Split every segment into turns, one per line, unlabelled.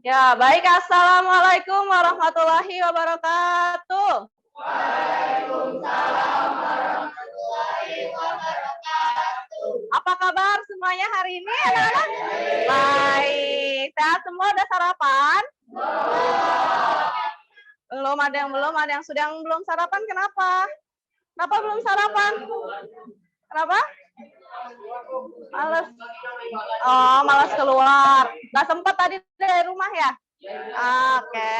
Ya, baik. Assalamualaikum warahmatullahi wabarakatuh.
Waalaikumsalam warahmatullahi wabarakatuh.
Apa kabar semuanya hari ini, anak-anak? Baik. Sehat semua, udah sarapan? Belum, ada yang belum, ada yang sudah belum sarapan. Kenapa? Kenapa belum sarapan? Kenapa? Males. Oh, malas keluar. Gak sempat tadi dari rumah ya? Oke,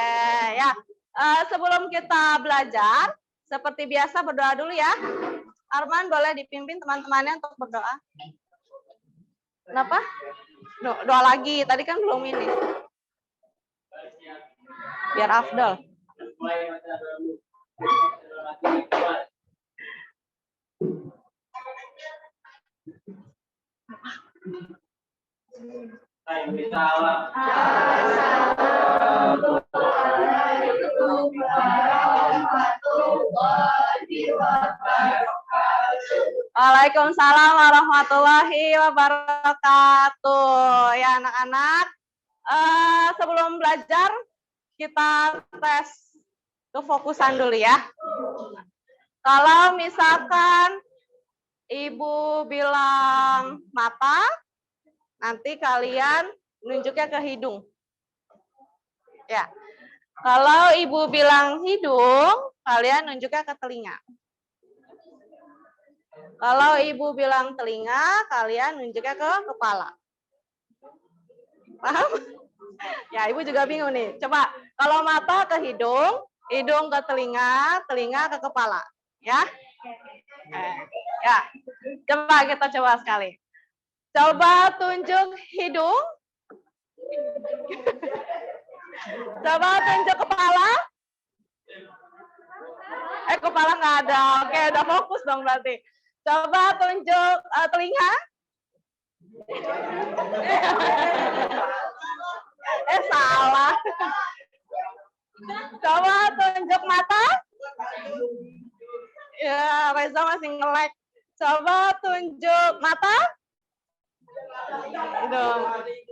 ya. Sebelum kita belajar, seperti biasa berdoa dulu ya. Arman boleh dipimpin teman-temannya untuk berdoa. Kenapa? Doa lagi, tadi kan belum ini. Biar afdol. Waalaikumsalam warahmatullahi wabarakatuh. Ya anak-anak, sebelum belajar kita tes kefokusan dulu ya. Kalau misalkan ibu bilang mata, nanti kalian nunjuknya ke hidung. Ya. Kalau ibu bilang hidung, kalian nunjuknya ke telinga. Kalau ibu bilang telinga, kalian nunjuknya ke kepala. Paham? Ya, ibu juga bingung nih. Coba, kalau mata ke hidung, hidung ke telinga, telinga ke kepala. Ya? Ya. Coba kita coba sekali. Coba tunjuk hidung. Coba tunjuk kepala. Kepala nggak ada. Oke, udah fokus dong berarti. Coba tunjuk telinga. Salah. Coba tunjuk mata. Ya, Reza masih nge-lag. Coba tunjuk mata.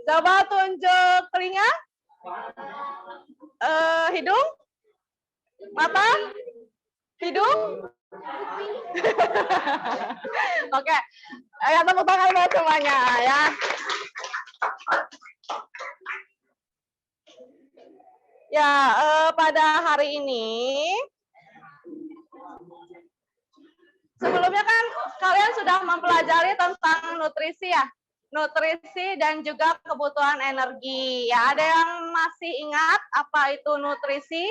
Coba tunjuk telinga. Hidung. Mata. Hidung. Oke. Ayo tepuk tangan buat semuanya ya. Ya, pada hari ini sebelumnya kan kalian sudah mempelajari tentang nutrisi ya. Nutrisi dan juga kebutuhan energi. Ya, ada yang masih ingat apa itu nutrisi?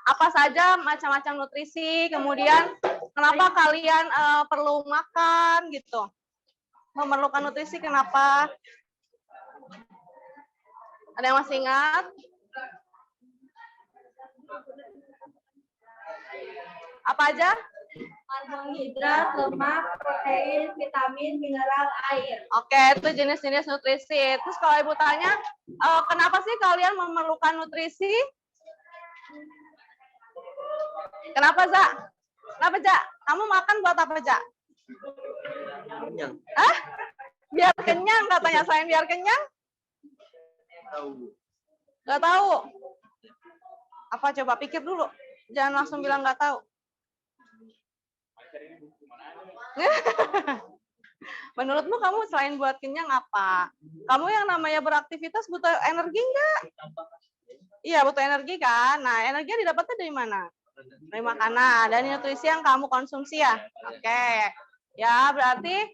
Apa saja macam-macam nutrisi, kemudian kenapa kalian perlu makan gitu. Memerlukan nutrisi kenapa? Ada yang masih ingat? Apa aja?
Karbohidrat, lemak, protein, vitamin, mineral, air.
Oke, itu jenis-jenis nutrisi. Terus kalau ibu tanya, kenapa sih kalian memerlukan nutrisi? Kenapa, Za? Kenapa, Za? Kamu makan buat apa, Za?
Kenyang.
Hah? Biar kenyang katanya. Selain biar kenyang? Nggak tahu. Apa coba pikir dulu. Jangan langsung bilang nggak tahu. Menurutmu kamu selain buat kenyang apa? Kamu yang namanya beraktivitas butuh energi nggak? Iya, butuh energi kan? Nah, energinya didapatnya dari mana? Dari makanan. Dan nutrisi yang kamu konsumsi ya? Oke. Ya, berarti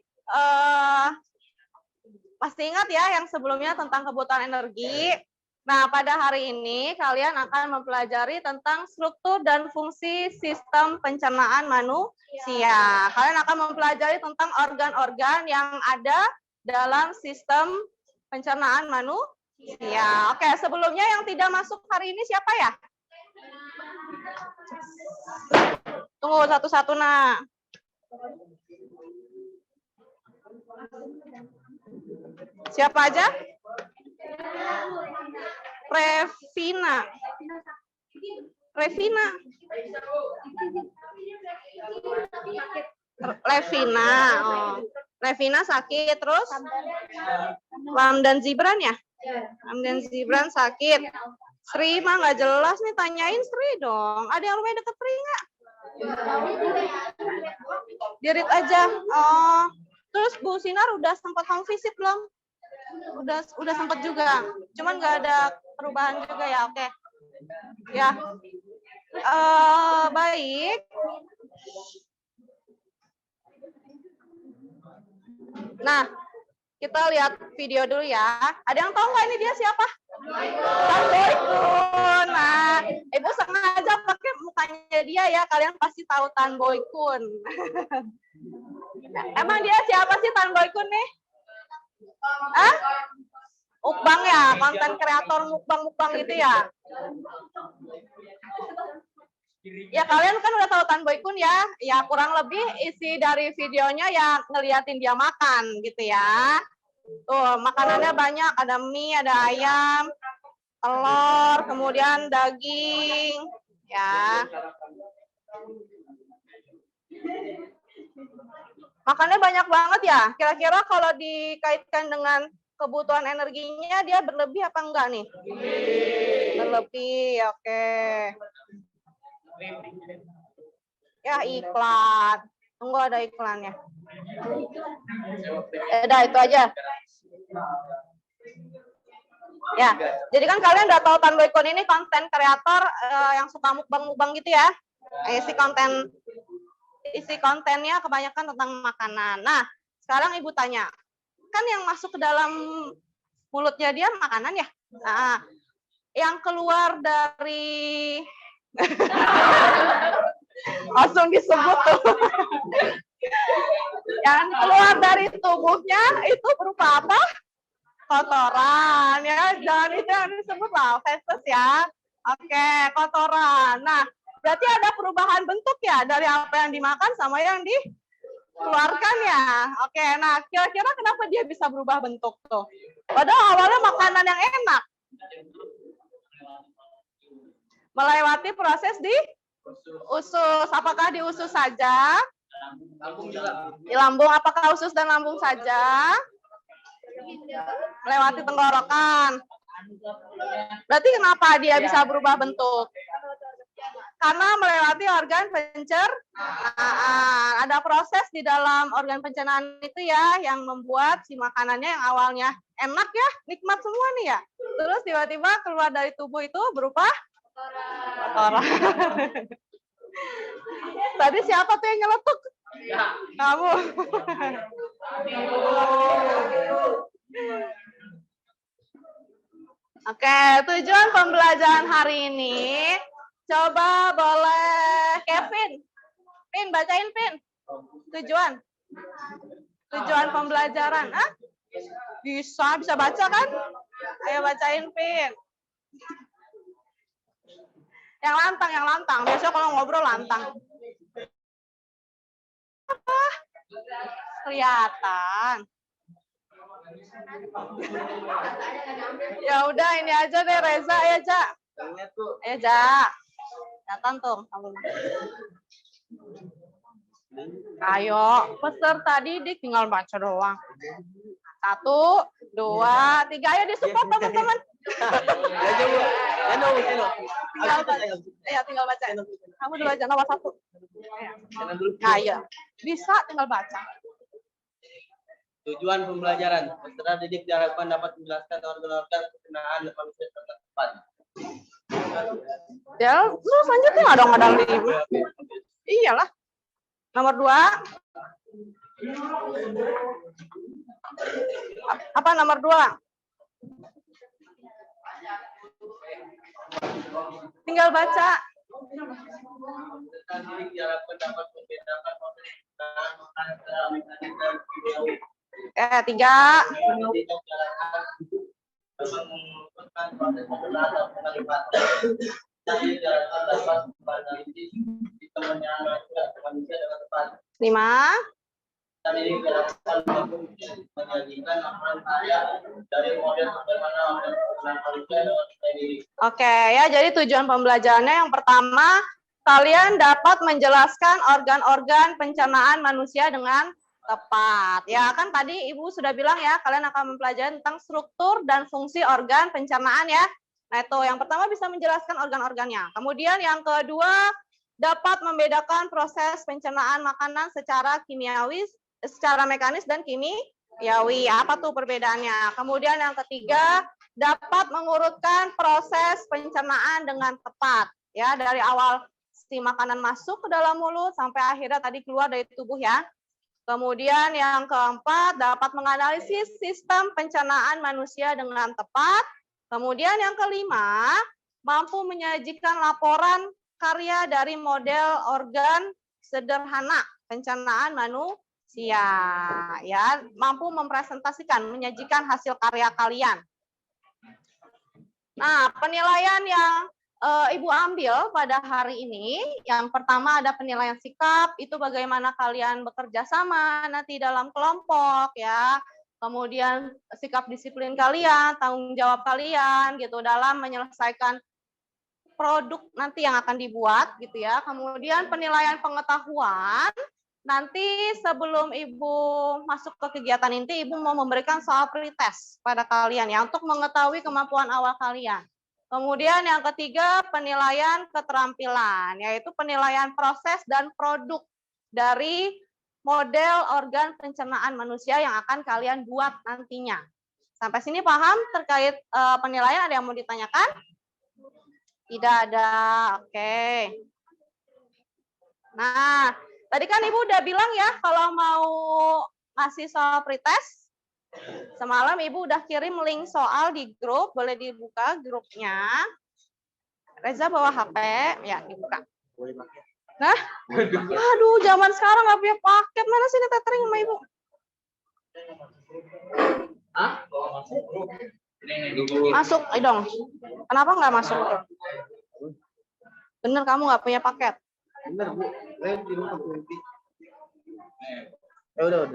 pasti ingat ya yang sebelumnya tentang kebutuhan energi. Nah, pada hari ini kalian akan mempelajari tentang struktur dan fungsi sistem pencernaan manusia. Kalian akan mempelajari tentang organ-organ yang ada dalam sistem pencernaan manusia. Oke, sebelumnya yang tidak masuk hari ini siapa ya? Tunggu satu-satu, nak. Siapa aja? Revina. Levina. Oh. Levina sakit terus? Ramdan Zibran ya? Ramdan Zibran sakit. Sri mah nggak jelas nih, tanyain Sri dong. Ada yang lumayan deket Sri nggak? Dirit aja. Oh, terus Bu Sinar udah sempat home visit belum? Udah sempat juga. Cuman nggak ada perubahan juga ya. Oke. Ya. Baik. Nah, kita lihat video dulu ya. Ada yang tahu nggak ini dia siapa? Tan Boykun. Nah, Ibu sengaja pakai mukanya dia ya. Kalian pasti tahu Tan Boykun. Emang dia siapa sih Tan Boykun nih? Hah? Mukbang ya, konten kreator mukbang gitu ya. Ya kalian kan udah tahu Tan Boykun ya. Ya kurang lebih isi dari videonya ya ngeliatin dia makan gitu ya. Tuh, makanannya banyak, ada mie, ada ayam, telur, kemudian daging, ya. Makannya banyak banget ya. Kira-kira kalau dikaitkan dengan kebutuhan energinya, dia berlebih apa enggak nih? Berlebih, oke. Ya, iklan. Tunggu ada iklannya. Udah, itu aja. Ya, jadi kan kalian udah tahu Tan Boykun ini konten kreator yang suka mukbang-mukbang gitu ya. Isi kontennya kebanyakan tentang makanan. Nah, sekarang Ibu tanya, kan yang masuk ke dalam mulutnya dia makanan ya? Nah, yang keluar dari langsung disebut tuh. Yang keluar dari tubuhnya itu berupa apa? Kotoran ya, jangan itu yang disebut lah, feses ya. Oke, kotoran. Nah, berarti ada perubahan bentuk ya dari apa yang dimakan sama yang dikeluarkan ya. Oke, nah kira-kira kenapa dia bisa berubah bentuk tuh? Padahal awalnya makanan yang enak. Melewati proses di usus. Apakah di usus saja?
Lambung juga.
Di lambung, apakah usus dan lambung saja? Melewati tenggorokan. Berarti kenapa dia bisa berubah bentuk? Karena melewati organ pencernaan. Ada proses di dalam organ pencernaan itu ya yang membuat si makanannya yang awalnya enak ya, nikmat semua nih ya. Terus tiba-tiba keluar dari tubuh itu berupa kotoran. Tadi siapa tuh yang nyeletuk? Kamu. Oke, tujuan pembelajaran hari ini, coba boleh Kevin. Pin, bacain Pin. Tujuan pembelajaran. Ah? Bisa baca kan? Ayo bacain Pin. Yang lantang. Biasanya kalau ngobrol lantang. Apa? Kelihatan. Ya udah ini aja deh Reza ya, Ja. Ayo, Ja. Datang tuh. Ayo, peserta didik tinggal baca doang. 1, 2, 3. Ayo disupport teman-teman. Tinggal baca. Kamu dulu aja nomor 1. Ayo. Bisa tinggal baca.
Tujuan pembelajaran, peserta didik diharapkan dapat menjelaskan organ-organ pencernaan manusia dengan tepat.
Ya, lu selanjutnya nggak dong ada 5. Iyalah. Nomor 2. Apa nomor 2? Tinggal baca.
Peserta didik diharapkan dapat membedakan pencernaan makanan dalam mekanisme kimiawi.
3.
Mengumpulkan proses penggunaan dan pengelibatan. Jadi diharapkan dapat menganalisis sistem pencernaan manusia dengan tepat.
5.
Tadi diharapkan menyajikan makanan kaya dari model bagaimana organ pencernaan manusia dengan sendiri.
Oke ya, jadi tujuan pembelajarannya yang pertama, kalian dapat menjelaskan organ-organ pencernaan manusia dengan Tepat. Ya kan tadi Ibu sudah bilang ya, kalian akan mempelajari tentang struktur dan fungsi organ pencernaan ya. Nah, itu yang pertama bisa menjelaskan organ-organnya. Kemudian yang kedua dapat membedakan proses pencernaan makanan secara kimiawi, secara mekanis dan kimiawi. Apa tuh perbedaannya? Kemudian yang ketiga dapat mengurutkan proses pencernaan dengan tepat ya, dari awal si makanan masuk ke dalam mulut sampai akhirnya tadi keluar dari tubuh ya. Kemudian yang keempat, dapat menganalisis sistem pencernaan manusia dengan tepat. Kemudian yang kelima, mampu menyajikan laporan karya dari model organ sederhana pencernaan manusia. Ya, mampu mempresentasikan, menyajikan hasil karya kalian. Nah, penilaian yang Ibu ambil pada hari ini, yang pertama ada penilaian sikap, itu bagaimana kalian bekerja sama nanti dalam kelompok ya. Kemudian sikap disiplin kalian, tanggung jawab kalian gitu dalam menyelesaikan produk nanti yang akan dibuat gitu ya. Kemudian penilaian pengetahuan, nanti sebelum Ibu masuk ke kegiatan inti, Ibu mau memberikan soal pretest pada kalian ya untuk mengetahui kemampuan awal kalian. Kemudian yang ketiga, penilaian keterampilan, yaitu penilaian proses dan produk dari model organ pencernaan manusia yang akan kalian buat nantinya. Sampai sini paham terkait penilaian? Ada yang mau ditanyakan? Tidak ada, oke. Nah, tadi kan Ibu udah bilang ya, kalau mau ngasih soal pretest, semalam Ibu udah kirim link soal di grup, boleh dibuka grupnya. Reza bawa HP, ya dibuka. Nah, aduh, zaman sekarang nggak punya paket, mana sih ini tethering sama Ibu? Masuk, ayo dong. Kenapa nggak masuk? Bener kamu nggak punya paket?
Bener Bu, saya di rumah Bu. Udah.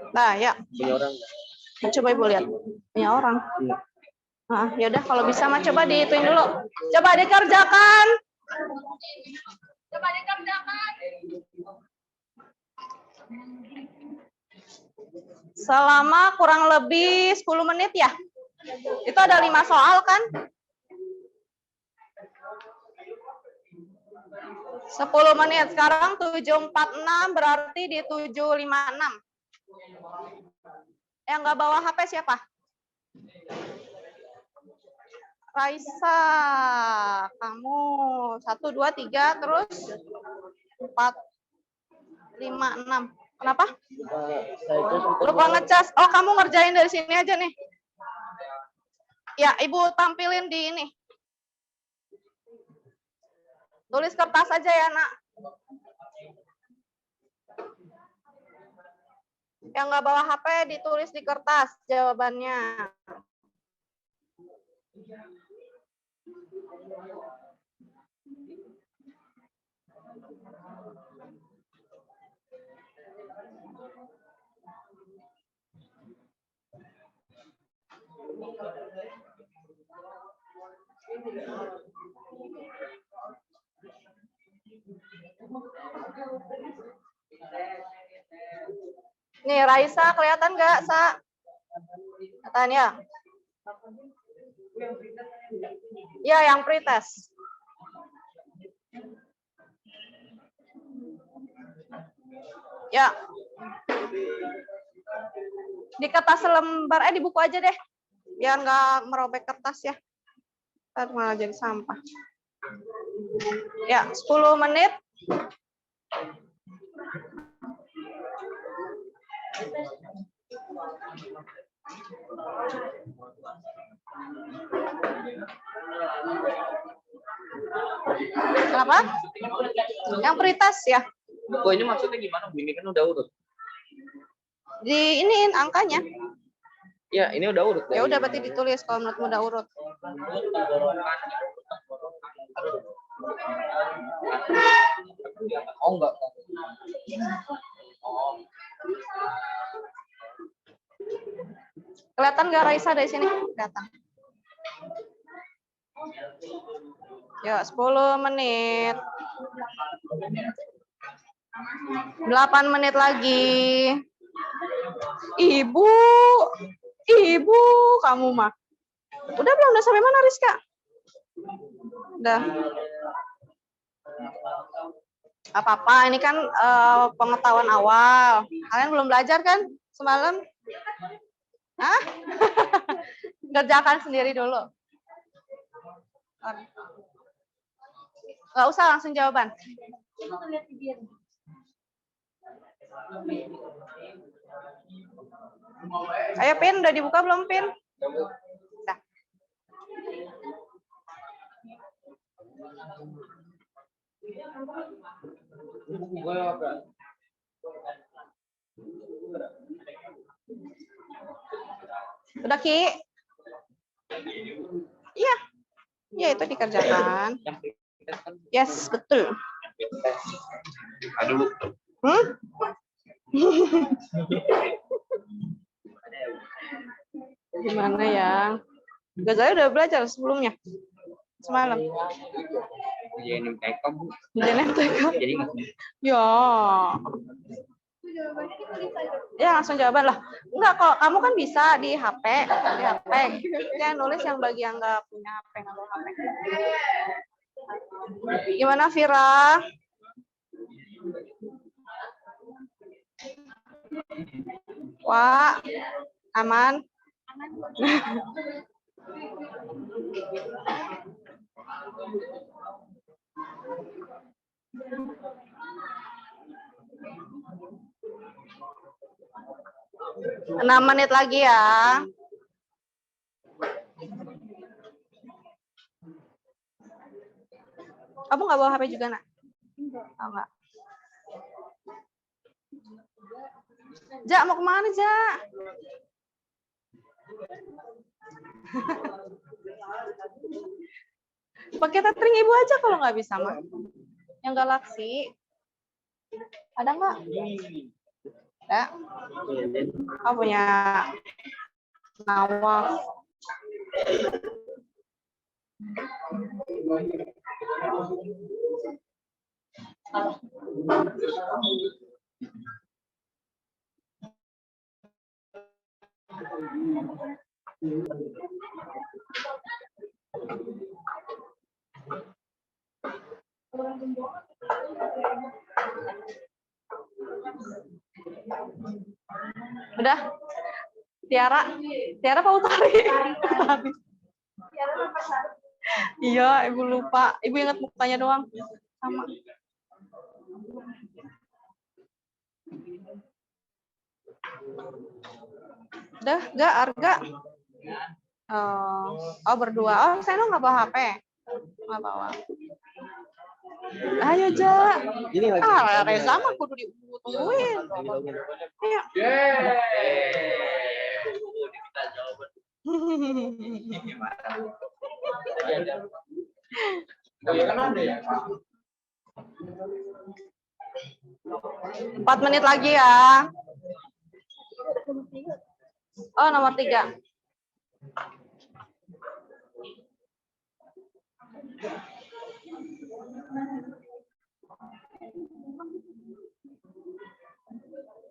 Nah, ya.
Punya orang.
Coba Ibu lihat. Punya orang. Nah, ya udah kalau bisa mah coba dihituin dulu. Coba dikerjakan. Coba dikerjakan. Selama kurang lebih 10 menit ya. Itu ada 5 soal kan? 10 menit. Sekarang 7.46 berarti di 7.56. Yang nggak bawa HP siapa? Raisa. Kamu 1, 2, 3, terus 4, 5, 6. Kenapa? Lupa ngecas. Oh, kamu ngerjain dari sini aja nih. Ya, Ibu tampilin di ini. Tulis kertas aja ya, Nak. Yang nggak bawa HP ditulis di kertas jawabannya. Nih, Raisa kelihatan nggak, Sa? Kelihatan ya? Ya, yang pretest. Ya. Di kertas selembar, di buku aja deh. Biar nggak merobek kertas ya. Ntar malah jadi sampah. Ya, 10 menit. Kenapa? Yang pretest ya.
Oh, ini maksudnya gimana Bu? Ini kan udah urut.
Di iniin angkanya.
Ya, ini udah urut.
Ya udah berarti ditulis kalau menurutmu udah urut.
Oh, enggak.
Kelihatan nggak Raisa dari sini? Kelihatan. Ya, 10 menit. 8 menit lagi. Ibu, ibu, kamu mah. Udah belum? Udah sampai mana, Rizka? Udah. Apa-apa, ini kan pengetahuan awal. Kalian belum belajar kan semalam? Hah? Kerjakan sendiri dulu. Nggak usah langsung jawaban. Ayo, Pin, udah dibuka belum, Pin? Udah. Udah, Ki? Iya. Iya, itu dikerjakan. Yes, betul.
Aduh.
Gimana ya? Gazali udah belajar sebelumnya. Semalam.
Jadi TK, Bu.
Jadi TK.
Jadi
Ya. Ya, langsung jawaban lah. Enggak kok, kamu kan bisa di HP. Di HP. Ya, nulis yang bagi yang nggak punya HP, nggak bawa HP. Gimana, Vira? Wah, aman? Enam menit lagi ya. Kamu nggak bawa HP juga, Nak? Oh, enggak. Ja, mau kemana, Ja? Pakai tethering ibu aja kalau nggak bisa, mah. Yang Galaxy. Ada nggak? Ada. Oh, punya Nawaf. Udah. Tiara Pak Utari. Iya, ibu lupa. Ibu ingat mukanya doang. Sama. Udah, enggak, Arga. Oh, berdua. Oh, saya nggak bawa HP. Nggak bawa. Ayo, Ja. Reza mah kudu ditungguin. Ayo. Empat menit lagi ya. Oh, nomor 3.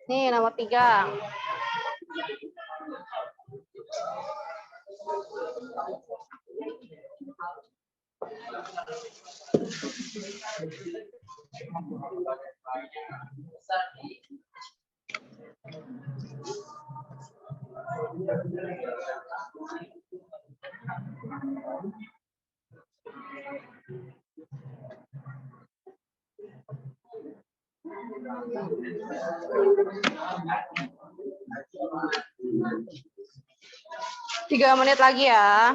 Nih, nomor 3. Tiga menit lagi ya.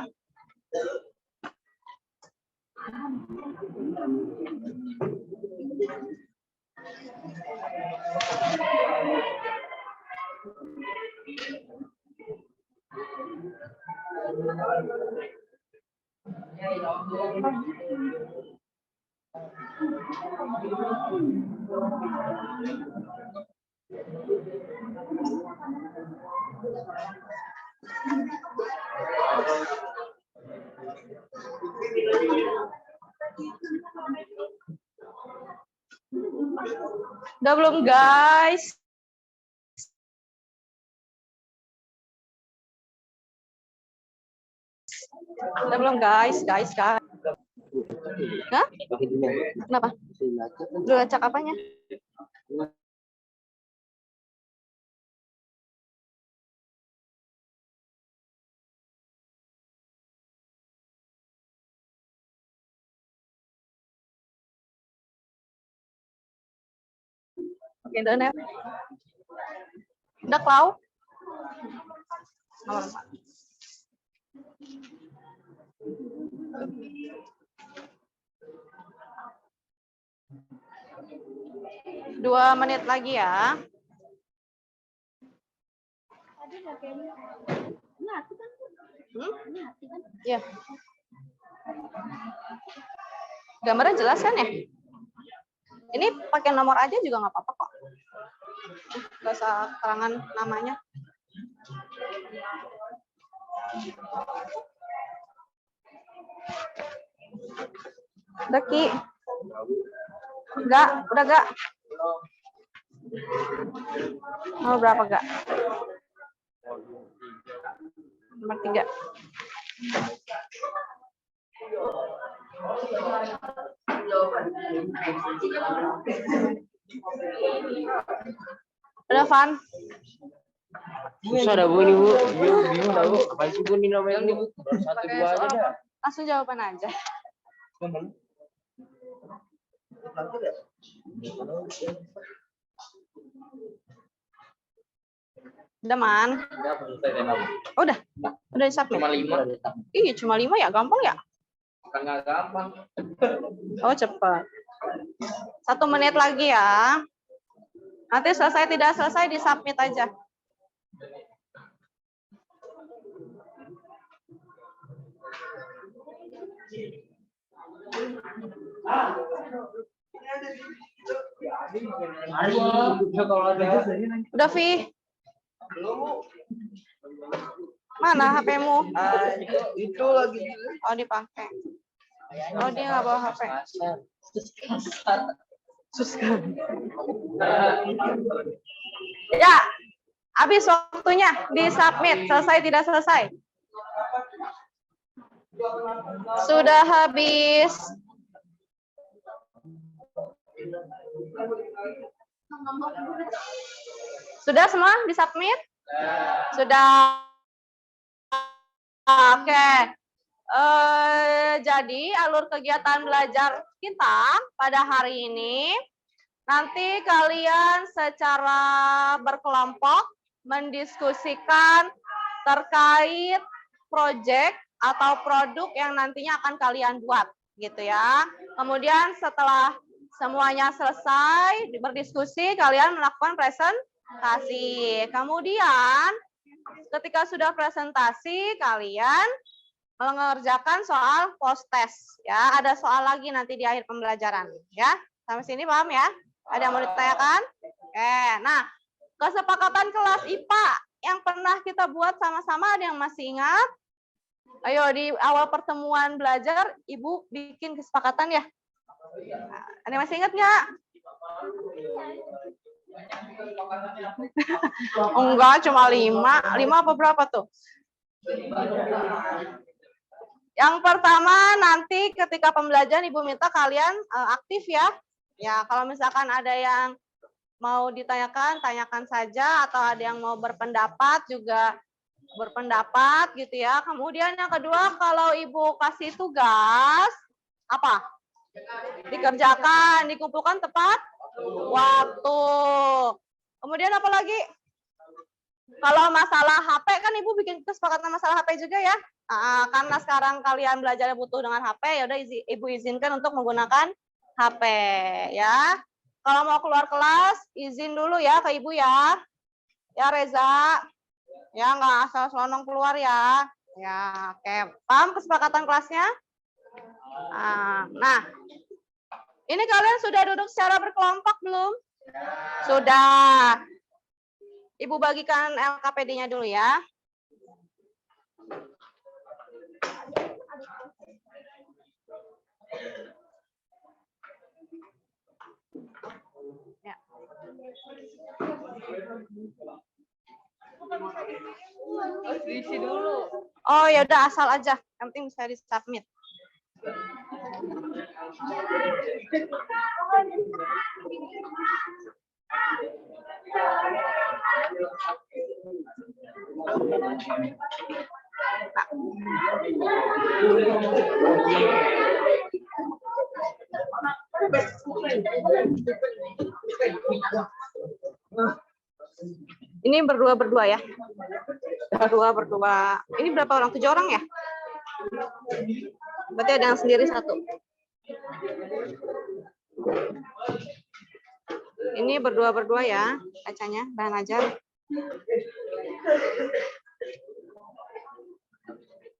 Udah belum, guys? Udah belum guys? Hah? Kenapa? Lu lacak apanya? Oke, internet. Udah Klau? Nomor 4. Dua menit lagi ya. Iya. Gambarnya jelas kan ya? Ini pakai nomor aja juga nggak apa-apa kok. Nggak usah keterangan namanya. Udah Ki. Enggak, udah enggak. Mau berapa enggak? Nomor 3. Udah, Van?
Susah dah Bu ini Bu. Bingung dah Bu. Apa sih Bu ini namanya Bu? Satu dua aja dah.
Langsung jawaban aja. Udah, Man? Oh, udah di-submit?
Cuma 5.
Ih, cuma 5 ya? Gampang ya?
Kan nggak gampang.
Oh, cepat. 1 menit lagi ya. Nanti selesai tidak selesai di-submit aja. Udah, Vi? Mana HP-mu?
Itu lagi.
Oh, dipakai. Oh, dia nggak bawa HP. Ya, habis waktunya di-submit. Selesai tidak selesai? Sudah habis. Sudah semua di-submit? Sudah. Oke. Jadi alur kegiatan belajar kita pada hari ini, nanti kalian secara berkelompok mendiskusikan terkait proyek atau produk yang nantinya akan kalian buat, gitu ya. Kemudian setelah semuanya selesai berdiskusi, kalian melakukan presentasi. Kemudian ketika sudah presentasi, kalian mengerjakan soal post test ya. Ada soal lagi nanti di akhir pembelajaran ya. Sampai sini paham ya? Ada yang mau ditanyakan? Oke. Nah, kesepakatan kelas IPA yang pernah kita buat sama-sama, ada yang masih ingat? Ayo, di awal pertemuan belajar Ibu bikin kesepakatan ya. Ada yang masih ingat nggak? Enggak, cuma 5. 5 apa berapa tuh? Yang pertama, nanti ketika pembelajaran Ibu minta kalian aktif ya. Ya, kalau misalkan ada yang mau ditanyakan, tanyakan saja, atau ada yang mau berpendapat juga berpendapat gitu ya. Kemudian yang kedua, kalau Ibu kasih tugas apa? Dikerjakan, dikumpulkan tepat waktu. Kemudian apa lagi? Kalau masalah HP kan Ibu bikin kesepakatan masalah HP juga ya. Karena sekarang kalian belajar butuh dengan HP, ya udah Ibu izinkan untuk menggunakan HP ya. Kalau mau keluar kelas, izin dulu ya ke Ibu ya. Ya Reza. Ya, nggak asal selonong keluar ya. Ya, oke. Paham kesepakatan kelasnya? Nah, ini kalian sudah duduk secara berkelompok belum? Sudah. Ibu bagikan LKPD-nya dulu ya. Ya. Oh ya udah asal aja. Yang penting bisa di-submit. Ini berdua ya. Berdua. Ini berapa orang? 7 orang ya? Berarti ada yang sendiri 1. Ini berdua ya bacanya, bahan ajar.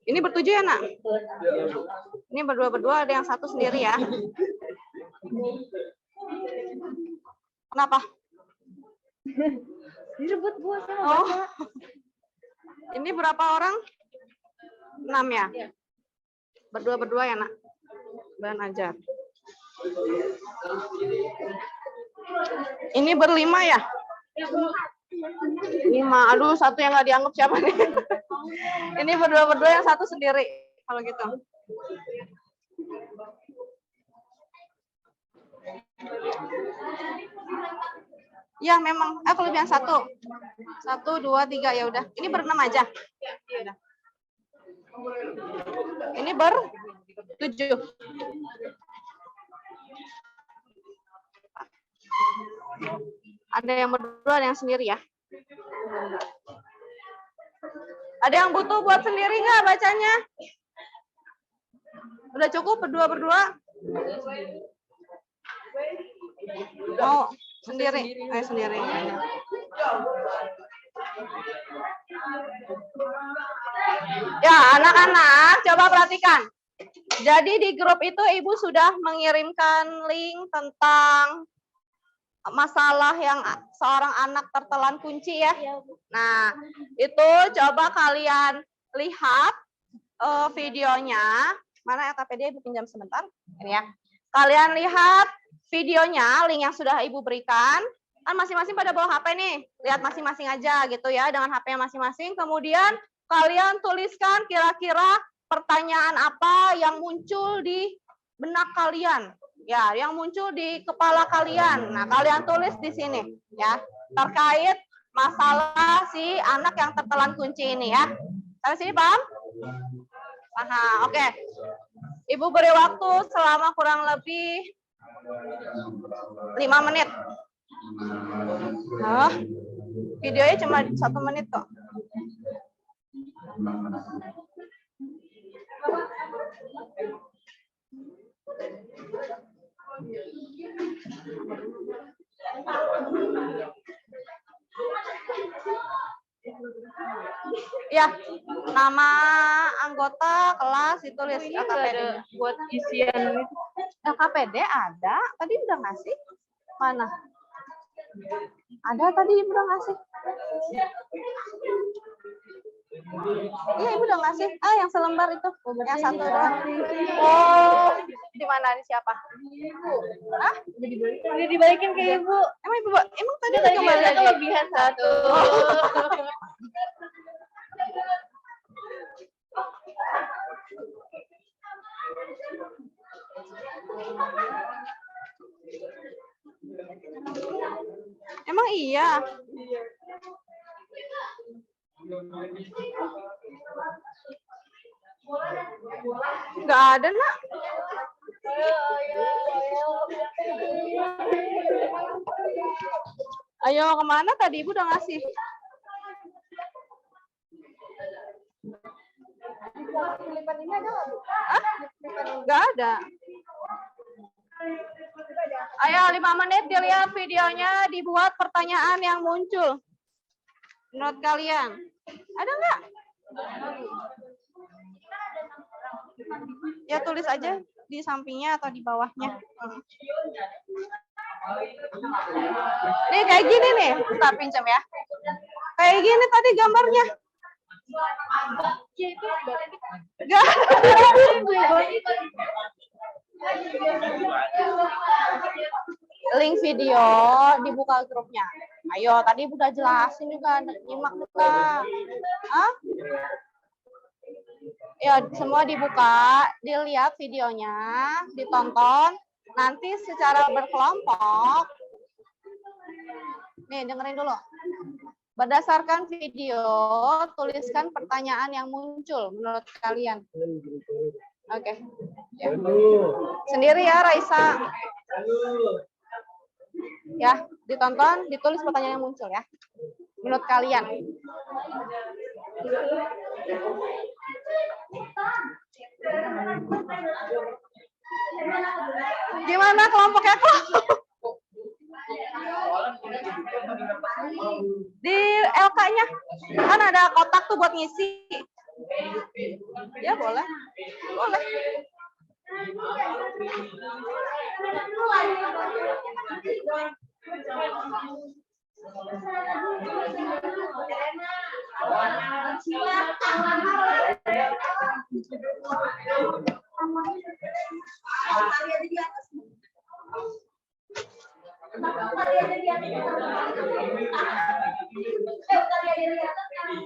Ini ber-7 ya, Nak? Ini berdua, ada yang 1 sendiri ya. Kenapa?
Direbut Bu sama
Oh.
Bapak.
Ini berapa orang? 6 ya? Berdua ya, Nak? Bahan ajar. Ini ber-5 ya? 5. Aduh, 1 yang nggak dianggap siapa nih? Ini berdua, yang 1 sendiri. Kalau gitu. Ya, memang. Kelebihan 1. 1, 2, 3. Ya udah. Ini ber-6 aja. Udah. Ini ber-7. Ada yang berdua, ada yang sendiri ya. Ada yang butuh buat sendiri nggak bacanya? Udah cukup berdua? Mau sendiri? Sendiri. Ya, anak-anak, coba perhatikan. Jadi di grup itu Ibu sudah mengirimkan link tentang masalah yang seorang anak tertelan kunci ya. Nah, itu coba kalian lihat videonya. Mana LKPD Ibu pinjam sebentar? Ini ya. Kalian lihat videonya, link yang sudah Ibu berikan. Kan masing-masing pada bawa HP nih. Lihat masing-masing aja gitu ya, dengan HP-nya masing-masing. Kemudian kalian tuliskan kira-kira pertanyaan apa yang muncul di benak kalian. Ya, yang muncul di kepala kalian. Nah, kalian tulis di sini ya, terkait masalah si anak yang tertelan kunci ini ya. Sampai sini paham? Oke. Ibu beri waktu selama kurang lebih 5 menit. Videonya cuma 1 menit kok. Ya, nama anggota kelas ditulis LKPD.
Buat isian itu.
LKPD ada, tadi udah ngasih. Mana? Ada tadi Ibu udah ngasih. Iya, Ibu udah ngasih. Yang selembar itu. Yang 1 doang. Oh, di mana nih siapa? Hah?
Udah dibalikin ke Ibu.
Emang Ibu, emang tadi
Tadi
kembali
ada kelebihan 1.
Emang iya. Nggak ada, Nak. Ayo kemana tadi Ibu udah ngasih? Nggak ada. Ayo 5 menit dilihat videonya, dibuat pertanyaan yang muncul. Menurut kalian, ada nggak? Ya tulis aja di sampingnya atau di bawahnya. Nih kayak gini nih, kita pinjam ya. Kayak gini tadi gambarnya. Nggak. Link video dibuka grupnya. Ayo, tadi udah jelasin juga, nyimak juga. Ya, semua dibuka, dilihat videonya, ditonton, nanti secara berkelompok. Nih, dengerin dulu. Berdasarkan video, tuliskan pertanyaan yang muncul menurut kalian. Oke. Ya. Sendiri ya, Raisa. Ya, ditonton, ditulis pertanyaan yang muncul ya. Menurut kalian. Gimana kelompoknya kok? Di LK-nya kan ada kotak tuh buat ngisi. Ya boleh. Boleh.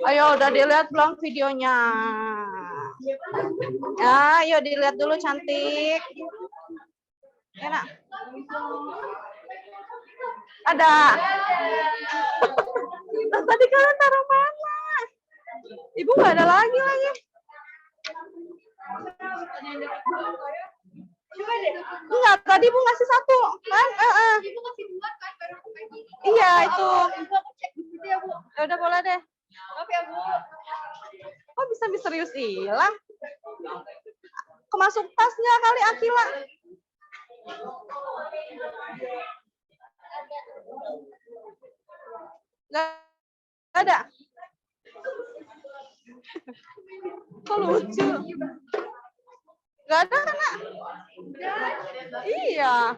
Ayo, udah dilihat belum videonya? Ya, ayo dilihat dulu cantik. Enak. Ada. Tadi kalian taruh mana? Ibu nggak ada lagi. Enggak, tadi Ibu ngasih satu, kan?
Ibu ngasih dua kan, baru aku pagi.
Iya, itu.
Ibu aku cek di situ ya, Bu.
Ya udah boleh deh.
Maaf ya, Bu.
Kok bisa misterius hilang? Kemasuk tasnya kali Akila. Nggak ada. Kok lucu? Nggak ada kan, Nak? Iya.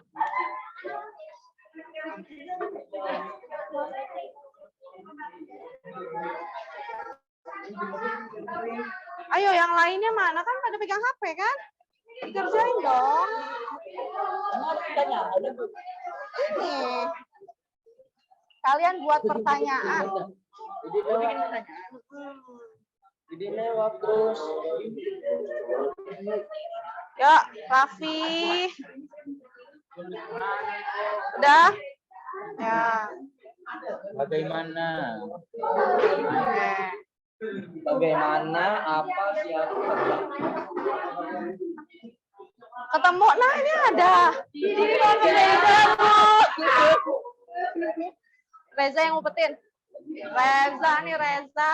Ayo, yang lainnya mana? Kan pada pegang HP kan? Dikerjain dong. Ini. Kalian buat pertanyaan.
Jadi lewat terus.
Yuk, Raffi. Udah? Ya.
Bagaimana?
Oke.
Bagaimana? Apa siapa?
Ketemu, nah ini ada. Reza, Bu. Reza yang ngumpetin. Reza nih, Reza.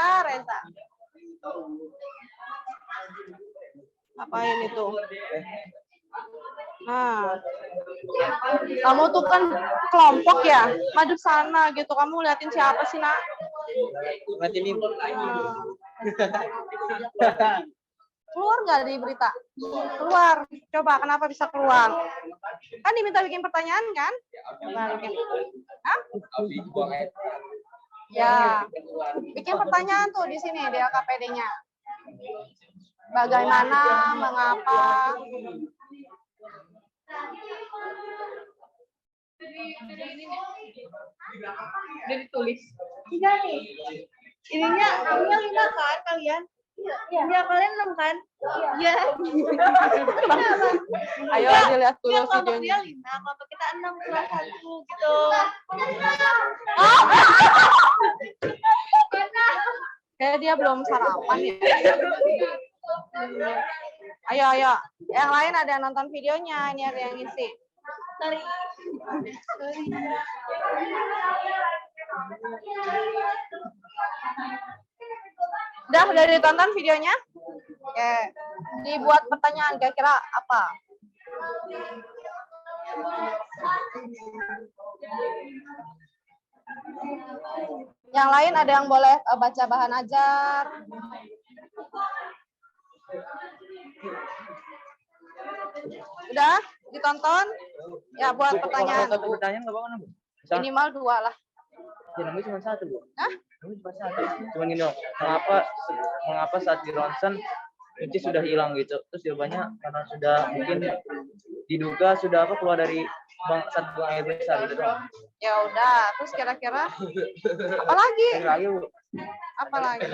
Apain itu? Nah, kamu tuh kan kelompok ya, maju sana gitu. Kamu liatin siapa sih, Nak?
Mati mimpi.
Keluar nggak di berita? Keluar. Coba, kenapa bisa keluar? Kan diminta bikin pertanyaan kan? Coba bikin. Hah? Ya, bikin pertanyaan tuh di sini di LKPD-nya. Bagaimana, mengapa?
Udah ditulis. Tiga nih. Ininya 5 kan kalian? Iya. Kalian 6 kan? Iya.
Ayo dilihat dulu
Kelompok
videonya.
dia 5, kelompok kita 6 kurang 1 gitu.
Kayak dia belum sarapan ya. Ayo. Yang lain ada yang nonton videonya, ini ada yang ngisi.
Sorry.
Udah ditonton videonya? Oke. Dibuat pertanyaan kira-kira apa? Yang lain ada yang boleh baca bahan ajar. Udah ditonton? Ya, buat pertanyaan.
Satu pertanyaan nggak apa-apa, Bu.
Minimal 2 lah.
Ya, namanya cuma satu, Bu.
Hah?
Namanya cuma satu. Cuma gini, dong. Mengapa saat di ronsen kunci sudah hilang gitu? Terus jawabannya karena sudah mungkin diduga sudah keluar dari saat buang air besar gitu doang.
Ya udah, terus kira-kira apa lagi?
Lagi, Bu.
Apa lagi?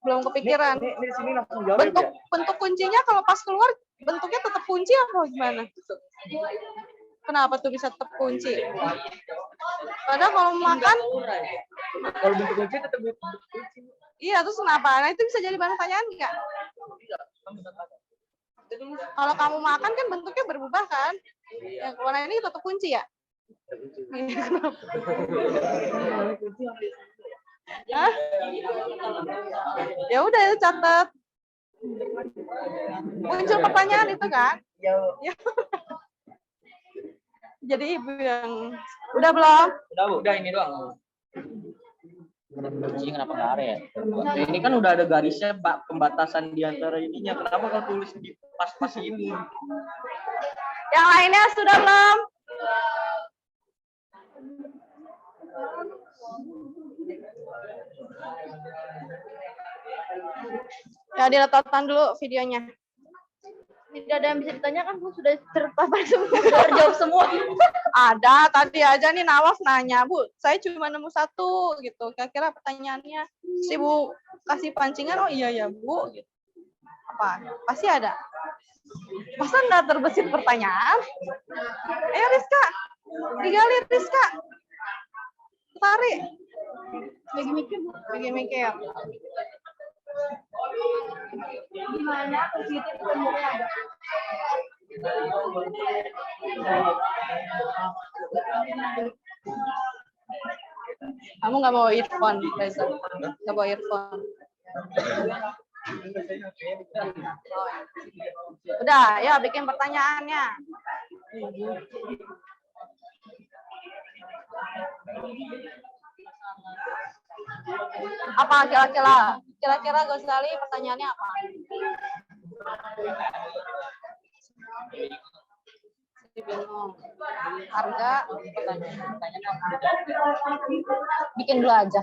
Belum kepikiran.
Ini di sini langsung jawab ya.
Bentuk kuncinya kalau pas keluar bentuknya tetap kunci atau gimana? Kenapa tuh bisa tetap kunci? Padahal kalau makan,
Kalau bentuk kunci tetap bentuk kunci.
iya terus kenapa? Nah itu bisa jadi bahan pertanyaan nggak? Kalau kamu makan kan bentuknya berubah kan? Yang warna ini tetap kunci ya? Iya, kenapa? Hah? Ya udah itu catat. Muncul pertanyaan itu kan? Ya. Jadi ibu yang udah belum?
Udah ini doang. Kuncinya kenapa nggak ada ya? Ini kan udah ada garisnya, Pak, pembatasan di antara ininya. Kenapa kalau tulis di pas-pas ini?
Yang lainnya sudah belum? Ya diletakkan dulu videonya.
Tidak ada yang bisa ditanyakan, Bu. Sudah terpapar semua, sudah terjawab semua.
Ada, tadi aja nih Nawas nanya, Bu, saya cuma nemu satu gitu. Kira-kira pertanyaannya, si Bu kasih pancingan, oh iya ya Bu. Gitu. Apa? Pasti ada. Masa nggak terbesit pertanyaan? Ayo Rizka, digali Rizka. Tarik.
Lagi mikir, Bu.
Lagi mikir.
Gimana positif sebenarnya ada?
Kamu nggak bawa earphone, Reza? Nggak bawa earphone. Udah, ya bikin pertanyaannya. Apa kira-kira Ghazali pertanyaannya apa? Bingung. Harga pertanyaan bikin dulu aja.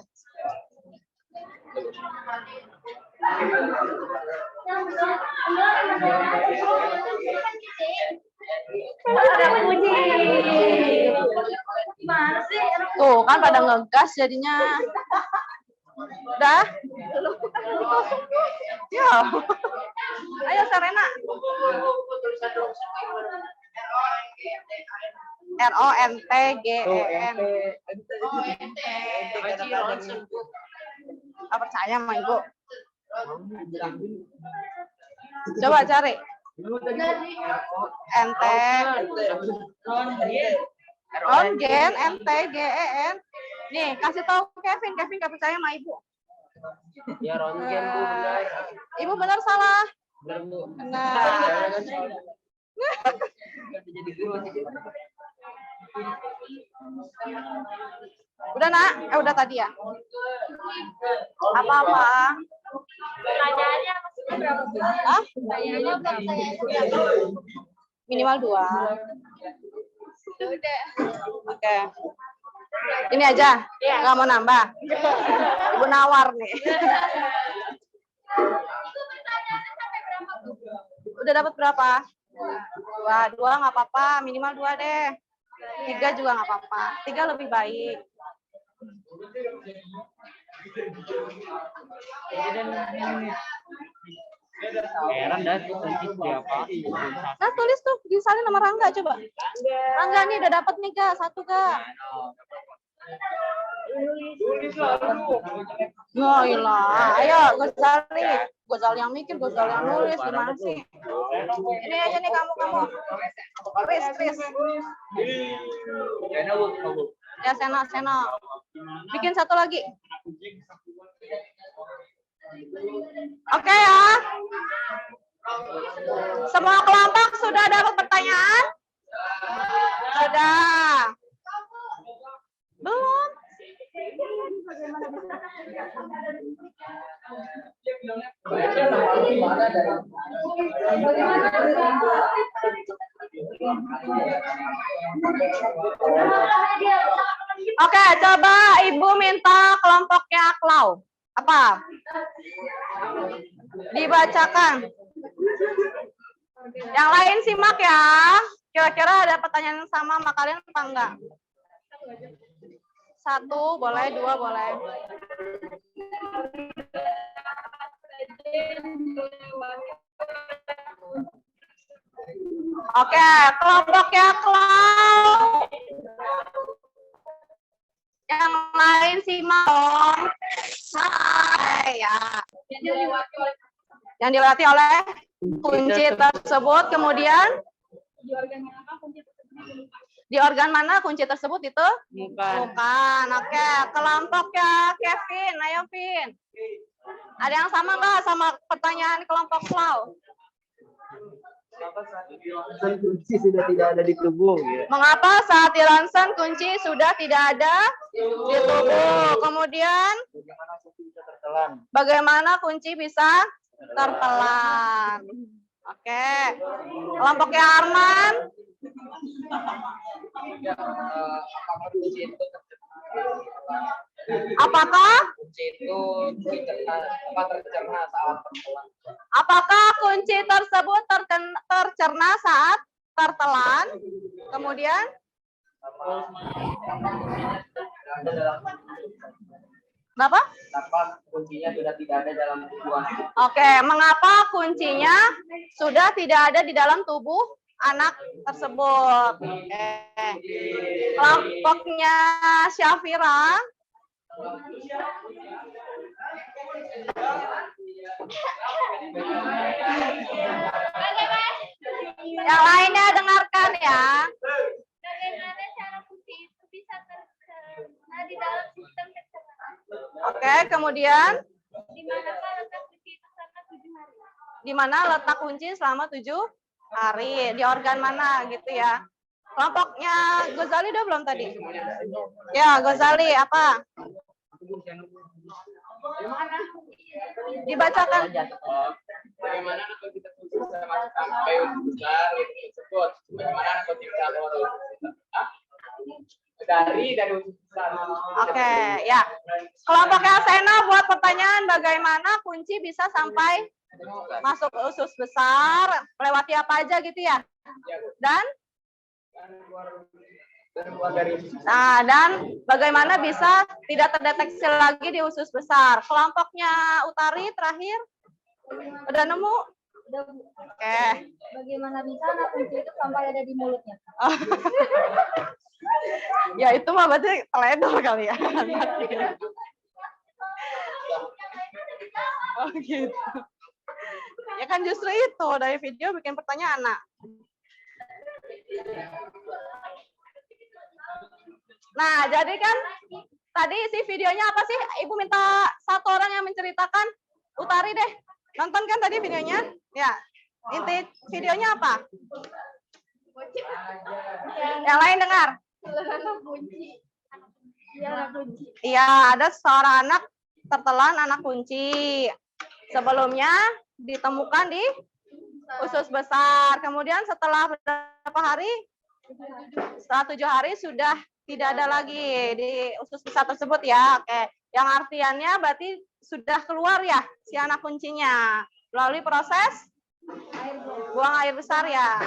Ada kunci. Gimana sih?
Tuh kan pada ngegas jadinya. Udah? Ya. Ayo Serena. RONTGEN. Nggak percaya sama Ibu. Coba cari. NT. Rongen, NTGEN. Nih, kasih tahu Kevin. Kevin nggak percaya sama Ibu.
Ya Rongen Bu, benar.
Ibu benar salah?
Benar Bu.
Benar. Udah nak? Udah tadi ya? Apa-apa?
Pertanyaannya maksudnya berapa?
Hah?
Pertanyaannya berapa?
Minimal 2.
Udah.
Oke. Ini aja? Nggak mau nambah? Ibu nawar nih. Udah dapat berapa? 2 nggak apa-apa. Minimal 2 deh. 3 juga nggak apa-apa. 3 lebih baik.
Heran dah kunci siapa?
Nah, tulis tuh disalin sama Rangga coba. Rangga nih udah dapat nih Kak, 1 Kak. Ya ilah, ayo Ghazali yang mikir, Ghazali yang nulis, gimana sih? Ini aja nih kamu. Chris. Ya Sena. Bikin 1 lagi. Oke ya. Semua kelompok sudah dapat pertanyaan? Sudah. Belum. Oke, coba Ibu minta kelompoknya Aklau. Apa? Dibacakan. Yang lain simak ya. Kira-kira ada pertanyaan yang sama sama kalian apa enggak? 1 boleh, 2 boleh. Oke, kelompoknya Klau. Yang lain simak. Hai, ya. Yang dilewati oleh kunci tersebut, kemudian di organ mana kunci tersebut itu? Bukan. Oke, kelompoknya Kevin, ayo Vin. Ada yang sama nggak sama pertanyaan kelompok Klau?
Kunci sudah tidak ada di tubuh. Ya.
Mengapa saat di ronsen kunci sudah tidak ada di tubuh? Kemudian, bagaimana kunci bisa tertelan? Oke, kelompoknya Arman. Apakah
Kunci itu tercerna saat tertelan?
Apakah kunci tersebut tercerna saat tertelan? Kemudian, kenapa?
Kuncinya sudah tidak ada dalam tubuh.
Oke, mengapa kuncinya sudah tidak ada di dalam tubuh anak tersebut? Oke. Kelompoknya Syafira. Yang lainnya dengarkan ya.
Bagaimana cara kunci itu bisa tercerna di dalam sistem pencernaan?
Oke, kemudian
Di manakah letak kunci itu selama 7 hari?
di mana letak kunci selama 7 hari? Di organ mana gitu ya? Kelompoknya Gozali udah belum tadi? Ya, Gozali apa? Dibacakan.
Bagaimana kalau kita bisa masukkan payung besar tersebut? Bagaimana kalau kita dari usus besar?
Oke, ya. Kelompoknya Sena buat pertanyaan bagaimana kunci bisa sampai masuk usus besar, melewati apa aja gitu ya? Dan dan bagaimana bisa tidak terdeteksi lagi di usus besar? Kelompoknya Utari terakhir, udah nemu? Oke.
Bagaimana bisa anak kunci itu sampai ada di mulutnya?
Ya itu mah berarti teledor kali ya. Oh gitu. Ya kan justru itu dari video bikin pertanyaan nak. Nah jadi kan tadi isi videonya apa sih? Ibu minta satu orang yang menceritakan. Utari deh. Nonton kan tadi videonya? Ya. Inti videonya apa? Yang lain dengar. Iya, ada seorang anak tertelan anak kunci. Sebelumnya ditemukan di usus besar. Kemudian setelah berapa hari? Setelah 7 hari sudah tidak ada lagi di usus besar tersebut ya. Oke, yang artiannya berarti sudah keluar ya si anak kuncinya melalui proses buang air besar ya.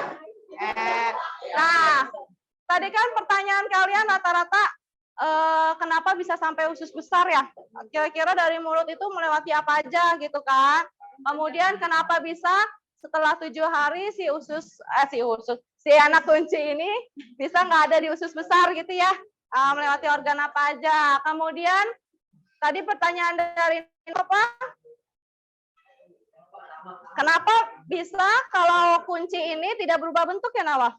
Nah, tadi kan pertanyaan kalian rata-rata kenapa bisa sampai usus besar ya? Kira-kira dari mulut itu melewati apa aja gitu kan? Kemudian kenapa bisa setelah 7 hari si anak kunci ini bisa nggak ada di usus besar gitu ya? Melewati organ apa aja? Kemudian tadi pertanyaan dari apa? Kenapa bisa kalau kunci ini tidak berubah bentuk ya Nawal?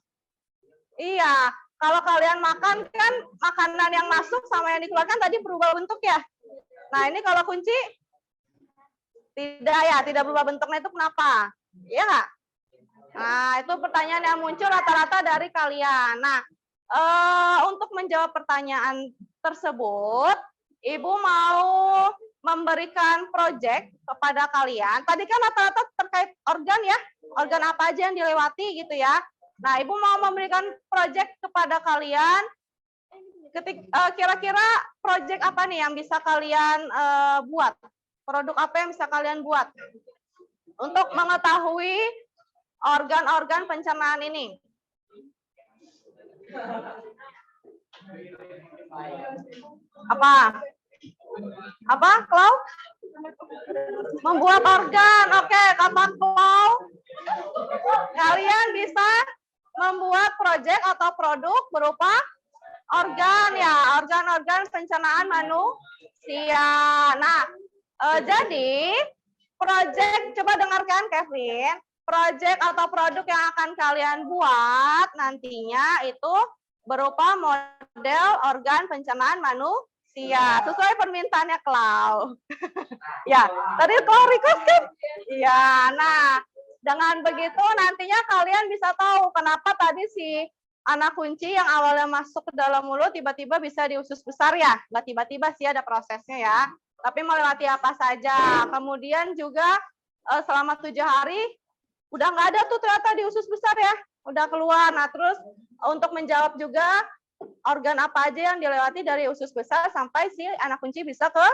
Iya, kalau kalian makan kan makanan yang masuk sama yang dikeluarkan tadi berubah bentuk ya. Nah ini kalau kunci tidak ya, tidak berubah bentuknya itu kenapa? Iya nggak? Nah itu pertanyaan yang muncul rata-rata dari kalian. Nah untuk menjawab pertanyaan tersebut, Ibu mau memberikan proyek kepada kalian. Tadi kan rata-rata terkait organ ya, organ apa aja yang dilewati gitu ya. Nah, Ibu mau memberikan proyek kepada kalian. Kira-kira proyek apa nih yang bisa kalian buat? Produk apa yang bisa kalian buat untuk mengetahui organ-organ pencernaan ini? Apa? Apa, Klau? Membuat organ. Oke, kata Klau. Kalian bisa membuat proyek atau produk berupa organ ya, organ-organ pencernaan manusia. Nah, jadi proyek, coba dengarkan Kevin, proyek atau produk yang akan kalian buat nantinya itu berupa model organ pencernaan manusia sesuai permintaannya Klau. Ya, tadi Klau request kan? Iya, nah dengan begitu nantinya kalian bisa tahu kenapa tadi si anak kunci yang awalnya masuk ke dalam mulut tiba-tiba bisa di usus besar ya. Nggak tiba-tiba sih, ada prosesnya ya. Tapi melewati apa saja. Kemudian juga selama 7 hari udah nggak ada tuh ternyata di usus besar ya. Udah keluar. Nah terus untuk menjawab juga organ apa aja yang dilewati dari usus besar sampai si anak kunci bisa ke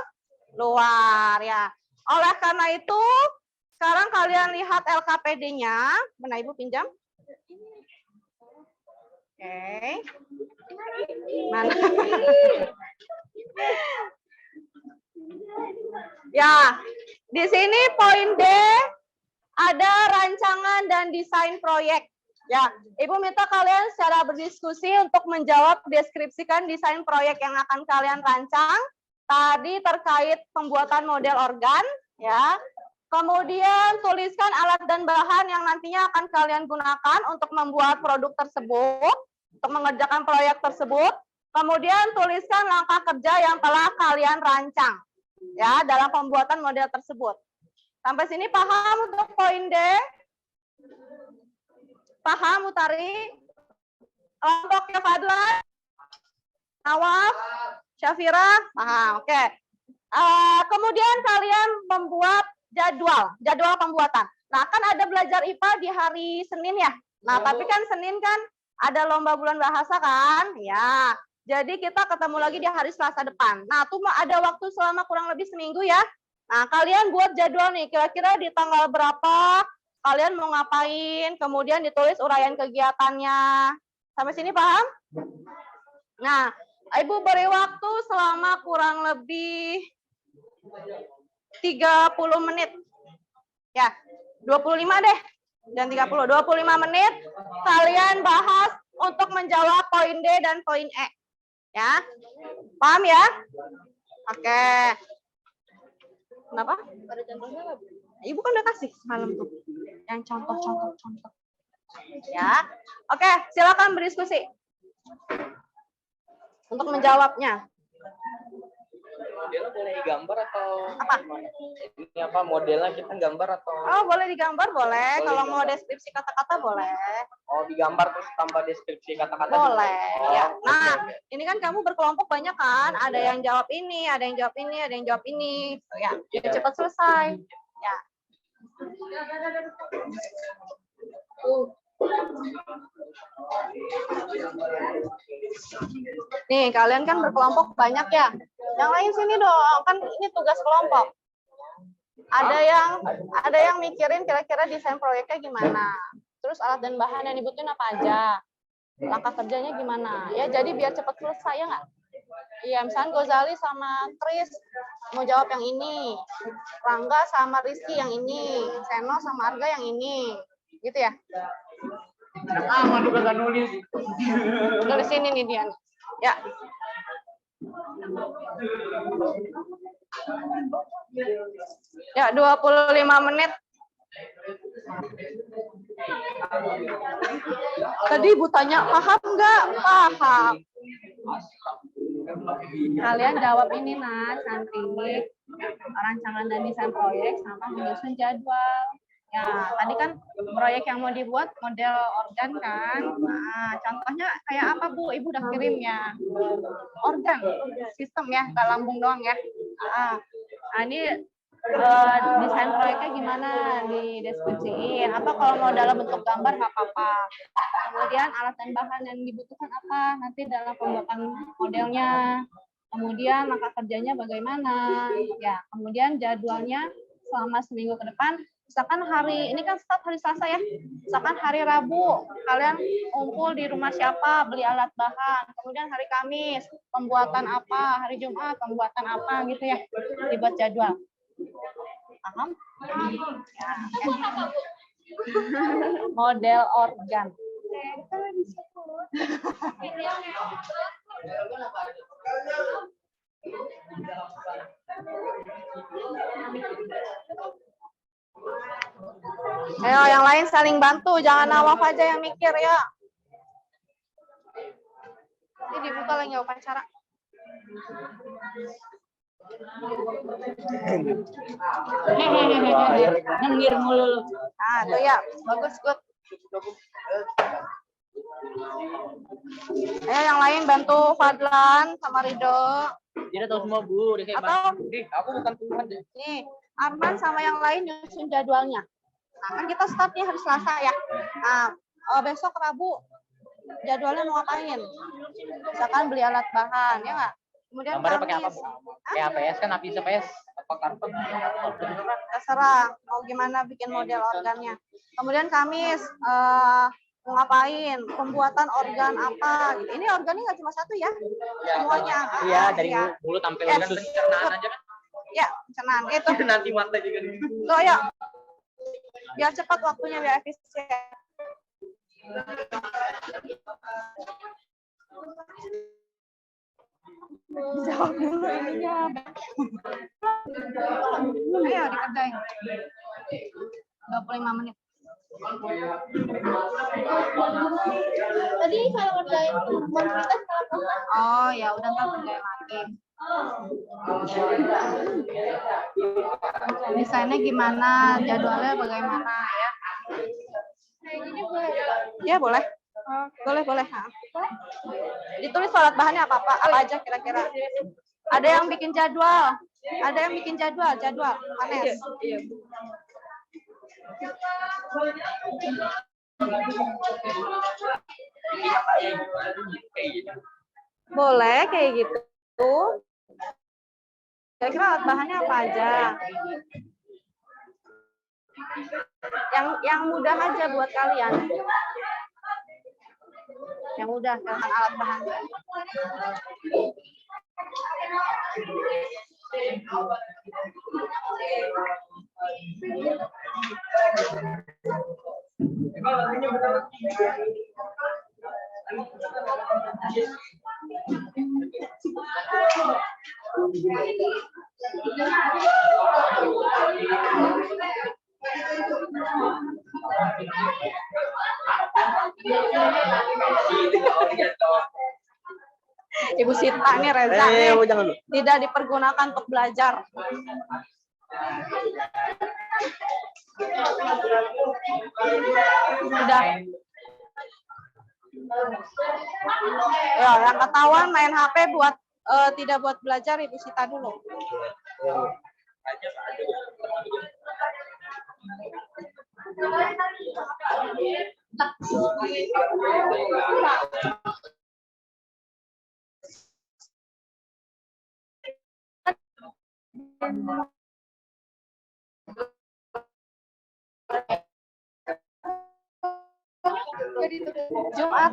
luar ya. Oleh karena itu sekarang kalian lihat LKPD-nya. Mana Ibu pinjam? Oke. Mana? Ya, di sini poin D ada rancangan dan desain proyek. Ya, Ibu minta kalian secara berdiskusi untuk menjawab, deskripsikan desain proyek yang akan kalian rancang. Tadi terkait pembuatan model organ, ya. Kemudian tuliskan alat dan bahan yang nantinya akan kalian gunakan untuk membuat produk tersebut, untuk mengerjakan proyek tersebut. Kemudian tuliskan langkah kerja yang telah kalian rancang ya dalam pembuatan model tersebut. Sampai sini paham untuk poin D? Paham Utari? Kelompoknya Fadlan? Nawaf? Syafira? Paham, oke. Kemudian kalian membuat jadwal pembuatan. Nah, kan ada belajar IPA di hari Senin ya. Nah, tapi kan Senin kan ada lomba bulan bahasa kan? Ya. Jadi kita ketemu lagi di hari Selasa depan. Nah, tuh ada waktu selama kurang lebih seminggu ya. Nah, kalian buat jadwal nih, kira-kira di tanggal berapa kalian mau ngapain, kemudian ditulis uraian kegiatannya. Sampai sini paham? Nah, Ibu beri waktu selama kurang lebih 30 menit. Ya, 25 deh. Dan 30, 25 menit kalian bahas untuk menjawab poin D dan poin E. Ya. Paham ya? Oke. Kenapa? Ada contohnya nggak? Ibu kan udah kasih semalam tuh. Yang contoh. Ya. Oke, silakan berdiskusi. Untuk menjawabnya.
Modelnya boleh digambar atau
apa?
Ini apa modelnya kita gambar atau?
Oh, boleh digambar, boleh. Kalau mau deskripsi kata-kata boleh.
Oh, digambar terus tambah deskripsi kata-kata.
Boleh.
Oh,
Ya. Nah, ini kan kamu berkelompok banyak kan? Ada yang jawab ini, ada yang jawab ini, ada yang jawab ini. Ya, biar cepat selesai. Ya. Nih, kalian kan berkelompok banyak ya. Yang lain sini dong, kan ini tugas kelompok. Ada yang mikirin kira-kira desain proyeknya gimana. Terus alat dan bahan yang dibutuhin apa aja. Langkah kerjanya gimana. Ya, jadi biar cepat selesai ya nggak? Iya, misalnya Gozali sama Tris mau jawab yang ini. Rangga sama Rizky yang ini. Seno sama Arga yang ini. Gitu ya?
Madu kagak nulis.
Tulis ini nih dia. Ya. Ya, 25 menit. Tadi Ibu tanya, paham nggak? Paham. Kalian jawab ini, Nas, cantik. Rancangan dan desain proyek sama menyusun jadwal. Ya, tadi kan proyek yang mau dibuat model organ kan. Nah, contohnya kayak apa Bu? Ibu udah kirim ya. Organ, sistem ya, nggak lambung doang ya. Nah, ini desain proyeknya gimana, dideskripsiin. Apa kalau mau dalam bentuk gambar nggak apa-apa. Kemudian alat dan bahan yang dibutuhkan apa nanti dalam pembuatan modelnya. Kemudian langkah kerjanya bagaimana. Ya, kemudian jadwalnya selama seminggu ke depan Misalkan hari ini kan start hari Selasa ya. Misalkan hari Rabu kalian ngumpul di rumah siapa, beli alat bahan. Kemudian hari Kamis pembuatan apa, hari Jumat pembuatan apa gitu ya. Dibuat jadwal. Paham? Ya, model organ. Ayo yang lain saling bantu, jangan Nawaf aja yang mikir ya. Ini dibuka lagi wawancara.
Nyengir mulu.
Ah, tuh ya, bagus, good. Ayo yang lain bantu Fadlan sama Ridho.
Dia tahu semua Bu. Dia kayak
Atau
Aku bukan Tuhan deh.
nih, Arman sama yang lain nyusun jadwalnya. Nah, kan kita startnya hari Selasa ya. Nah, besok Rabu jadwalnya mau ngapain? Misalkan beli alat bahan, ya nggak? Kemudian
gambarnya pakai apa?
Kamis,
Kayak APS kan, Avisa PS apa karton?
terserah mau gimana bikin model organnya. Kemudian Kamis mau ngapain? Pembuatan organ apa? Gitu. Ini organnya nggak cuma satu ya, semuanya.
Iya, dari
ya.
mulut sampai
Yes.
organ pencernaan aja kan.
Ya, pencernaan itu.
Nanti mata juga.
Tuh ya. Biar cepat waktunya, biar efisien. Jawab dulu ininya. Ayo dikerjain. 25 menit.
Tadi kalau ngerjain komunitas
Oh ya udah ntar kerjain lagi. Desainnya gimana, jadwalnya bagaimana ya?
kayak gini boleh.
Ya boleh. Boleh. Ha. Ditulis alat bahannya apa aja kira-kira. Ada yang bikin jadwal. Jadwal. Anes.
Iya.
Boleh kayak gitu. Kira-kira alat bahannya apa aja? Yang mudah aja buat kalian. Yang mudah dengan alat bahan. Ibu Sita nih Reza nih, tidak dipergunakan untuk belajar. Udah. Ya, yang ketahuan main HP buat tidak buat belajar Ibu Sita dulu. Jumat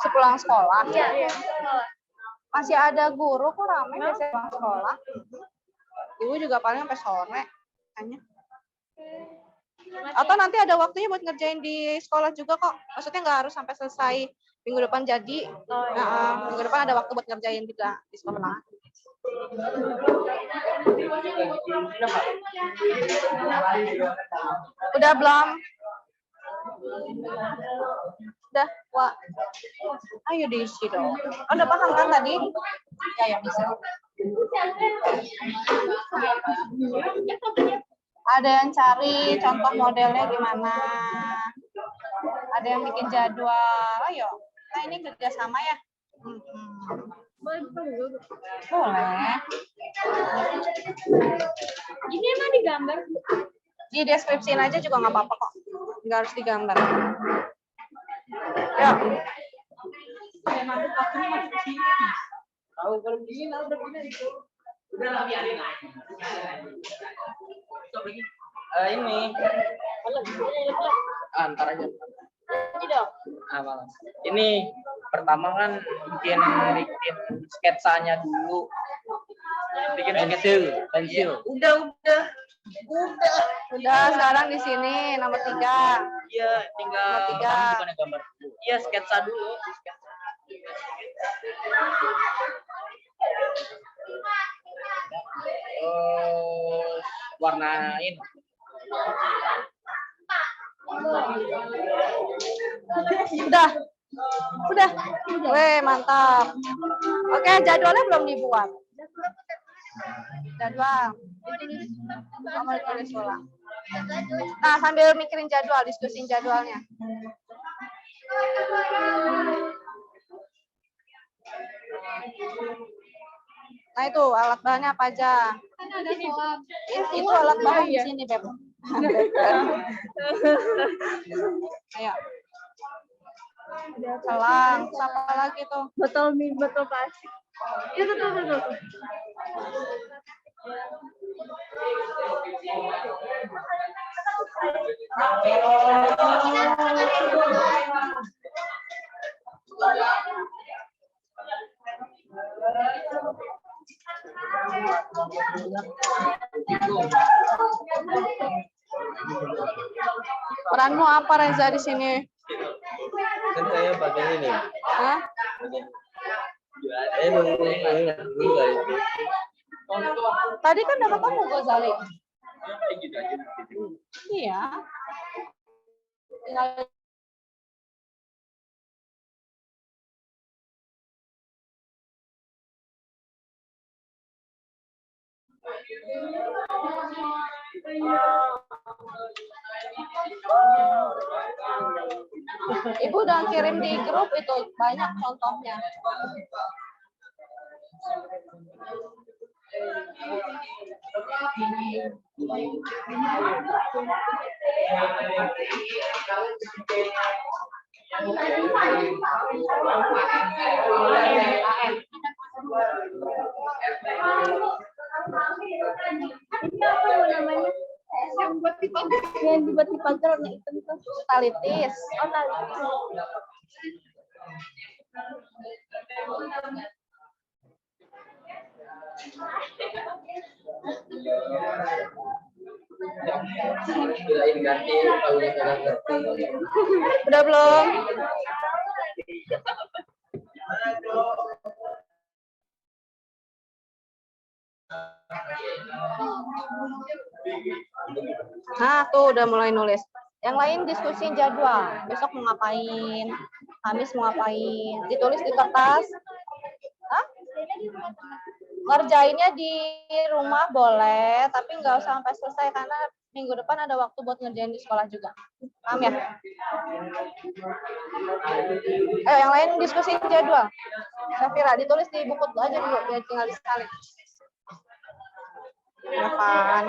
sepulang sekolah.
Iya.
Masih ada guru kok ramai biasanya pulang sekolah. Ibu juga paling sampai sore kayaknya. Atau nanti ada waktunya buat ngerjain di sekolah juga kok. Maksudnya nggak harus sampai selesai minggu depan jadi. Minggu depan ada waktu buat ngerjain juga di sekolah. Udah belum? Udah, Wak. Ayo diisi dong. Udah paham kan tadi? Ya, bisa. Ada yang cari contoh modelnya gimana? Ada yang bikin jadwal. Ayo, nah ini kerjasama ya. Boleh.
Ini emang digambar.
Di deskripsiin aja juga nggak apa-apa kok. Nggak harus digambar. Ya.
Tahu kalau begini udah begini. Udah lah biarin lah. Stop lagi.
Ini antar aja. Malas. Ini pertama kan bikin sketsanya dulu. Bikin pensil.
Udah.
Udah sekarang di sini nomor 3.
Iya, tinggal
Nomor 3.
bukan gambar. Iya, sketsa dulu. Terus warnain.
Udah. Weh, mantap. Oke, jadwalnya belum dibuat. Jadwal. Nomor tulis ulang. Nah, sambil mikirin jadwal, diskusin jadwalnya. Nah, itu alat bahannya apa aja? Itu alat bahan di sini, Beb. Ayo. Selang, apa lagi tuh?
Botol plastik. Itu tuh.
Peranmu apa, Reza, di sini?
Kan saya bagian ini.
Hah? Tadi kan udah ketemu Gozali. Iya. Tinggal Ibu udah kirim di grup itu banyak contohnya.
Yang dibuat di pagar warna hitam tuh.
Talitis.
Oh, talitis.
Kirain ganti kalau udah
Udah belum? Nah, tuh udah mulai nulis. Yang lain diskusi jadwal. Besok mau ngapain? Kamis mau ngapain? Ditulis di kertas. Hah? Ngerjainnya di rumah boleh, tapi nggak usah sampai selesai karena minggu depan ada waktu buat ngerjain di sekolah juga. Paham ya? Ayo, yang lain diskusi jadwal. Safira, ditulis di buku aja dulu, biar tinggal disalin. Ya kan?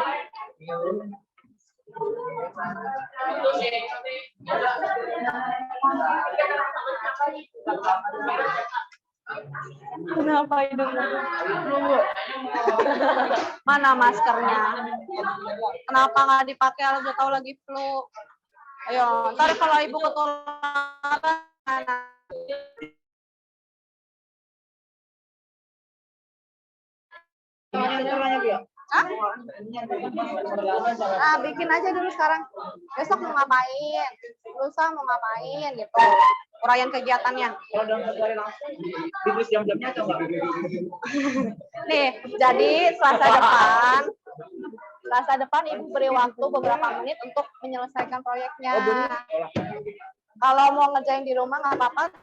Kenapa hidungmu? Mana maskernya? Kenapa nggak dipakai? Udah tahu lagi flu. Ayo, ntar kalau ibu ketularan mana? Hah? Nah, bikin aja dulu sekarang. Besok mau ngapain? Lusa mau ngapain gitu. Uraian kegiatannya.
Kalau dalam sehari langsung ditulis jam-jamnya atau enggak?
Nih, jadi Selasa depan Ibu beri waktu beberapa menit untuk menyelesaikan proyeknya. Kalau mau ngerjain di rumah nggak apa-apa,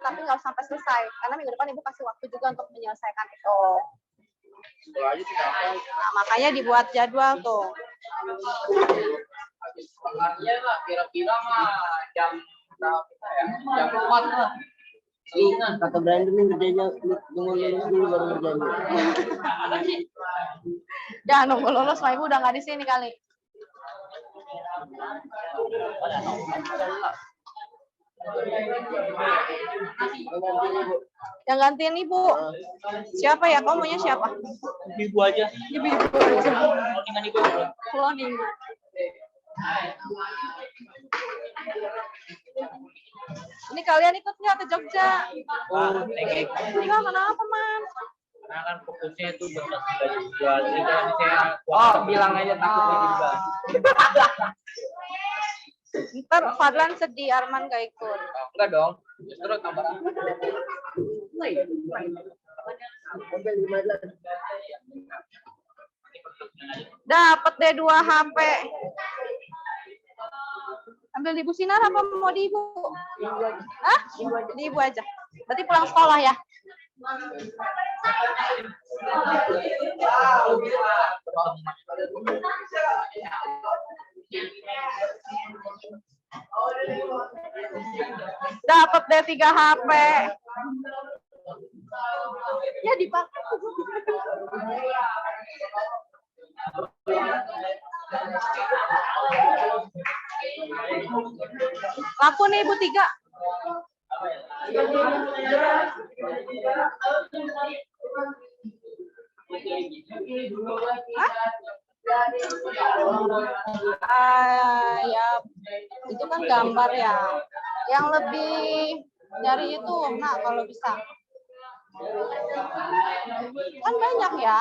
tapi nggak sampai selesai. Karena minggu depan Ibu kasih waktu juga untuk menyelesaikan itu. Nah, makanya dibuat jadwal tuh.
habis sekolahnya lah kira-kira mah jam berapa ya? Jam 4 lah.
Kata Brandon nih kerjanya nunggu lulus dulu baru ngerjain.
Ya nunggu lulus, Ibu udah nggak di sini kali. Yang gantiin Ibu. Siapa ya? Kamu maunya siapa?
Ibu aja.
Ibu aja.
Cloningan ibu.
Cloning. Ini kalian ikut nggak ke Jogja?
Oh, TG.
Enggak, kenapa, Man?
Karena kan fokusnya itu buat juga. Jadi kalau misalnya bilang aja takutnya juga.
Ntar Fadlan sedih, Arman gak ikut.
Enggak dong. Justru tambah.
Dapat deh 2 HP. Ambil di Bu Sinar apa mau di Ibu? Hah? Di Ibu aja. Berarti pulang sekolah ya? Dapat deh 3 HP. Ya dipakai. Laku nih Ibu 3. Ya itu kan gambar ya. Yang lebih dari itu, nah kalau bisa. Kan banyak ya.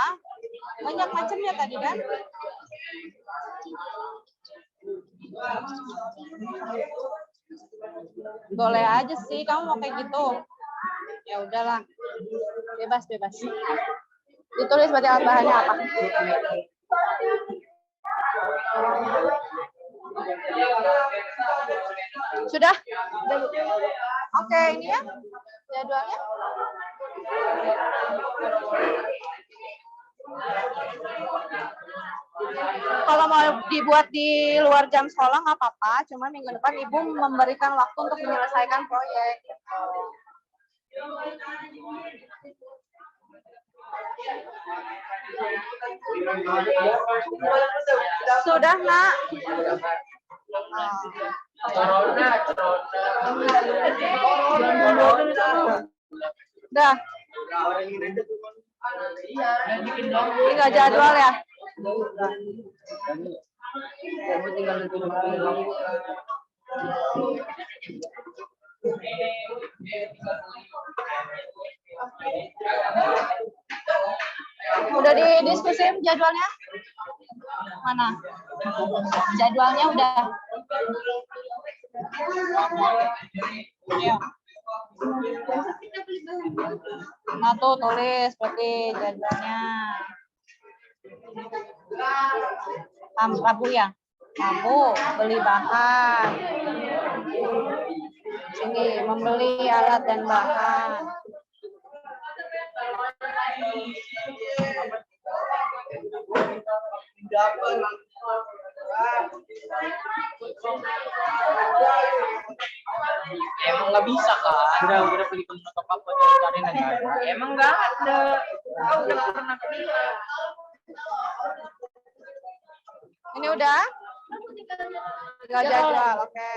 Banyak macamnya tadi kan. Boleh aja sih, kamu mau kayak gitu. Ya udahlah. Bebas. Ditulis berarti bahannya apa? Sudah? Oke, ini ya jadwalnya. Kalau mau dibuat di luar jam sekolah nggak apa-apa, cuma minggu depan Ibu memberikan waktu untuk menyelesaikan proyek. Sudah, Nak? Udah. Ini nggak jadwal ya? Udah didiskusin jadwalnya? Mana? Jadwalnya udah. Ayo. Nah tuh tulis berarti jadwalnya. Rabu ya? Rabu beli bahan. Sini membeli alat dan bahan.
Emang nggak bisa kan?
Udah pergi ke apa cari nggak ada.
Emang nggak ada. Kau udah pernah bilang.
Ini udah? Tinggal jadwal, oke.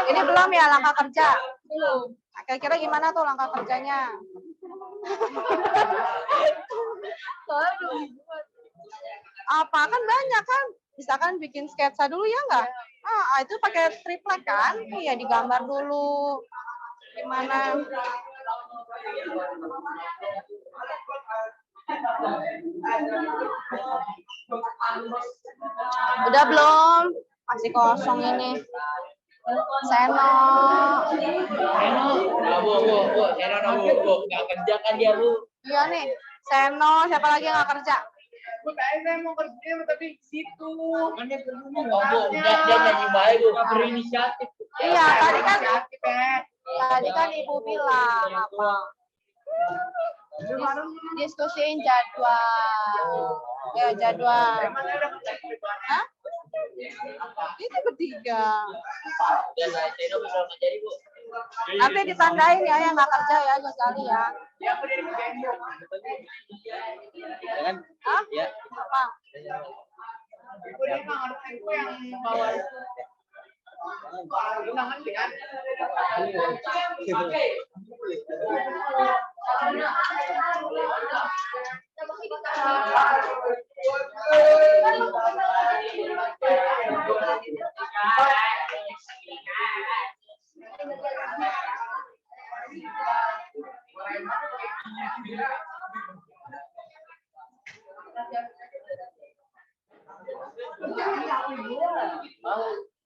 Ini belum ya langkah kerja? Belum. Kira-kira gimana tuh langkah kerjanya? Apa kan banyak kan? Misalkan bikin sketsa dulu ya nggak? Itu pakai triplek kan? Iya digambar dulu. Gimana? Udah belum? Masih kosong ini. Seno.
Bu. Nggak kerja kan dia, Bu.
Iya nih. Seno, siapa lagi yang nggak kerja?
Bu, saya mau kerja tapi di situ. Kan dia berumur. Bu, dia nyanyi baik, Bu. Nggak berinisiatif.
Iya, tadi kan Ibu bilang apa? Diskusiin jadwal. Ya, jadwal. Hah? Ini bertiga. Nanti ditandain ya yang nggak kerja ya, Josali ya. Hah?
Ya.
Apa?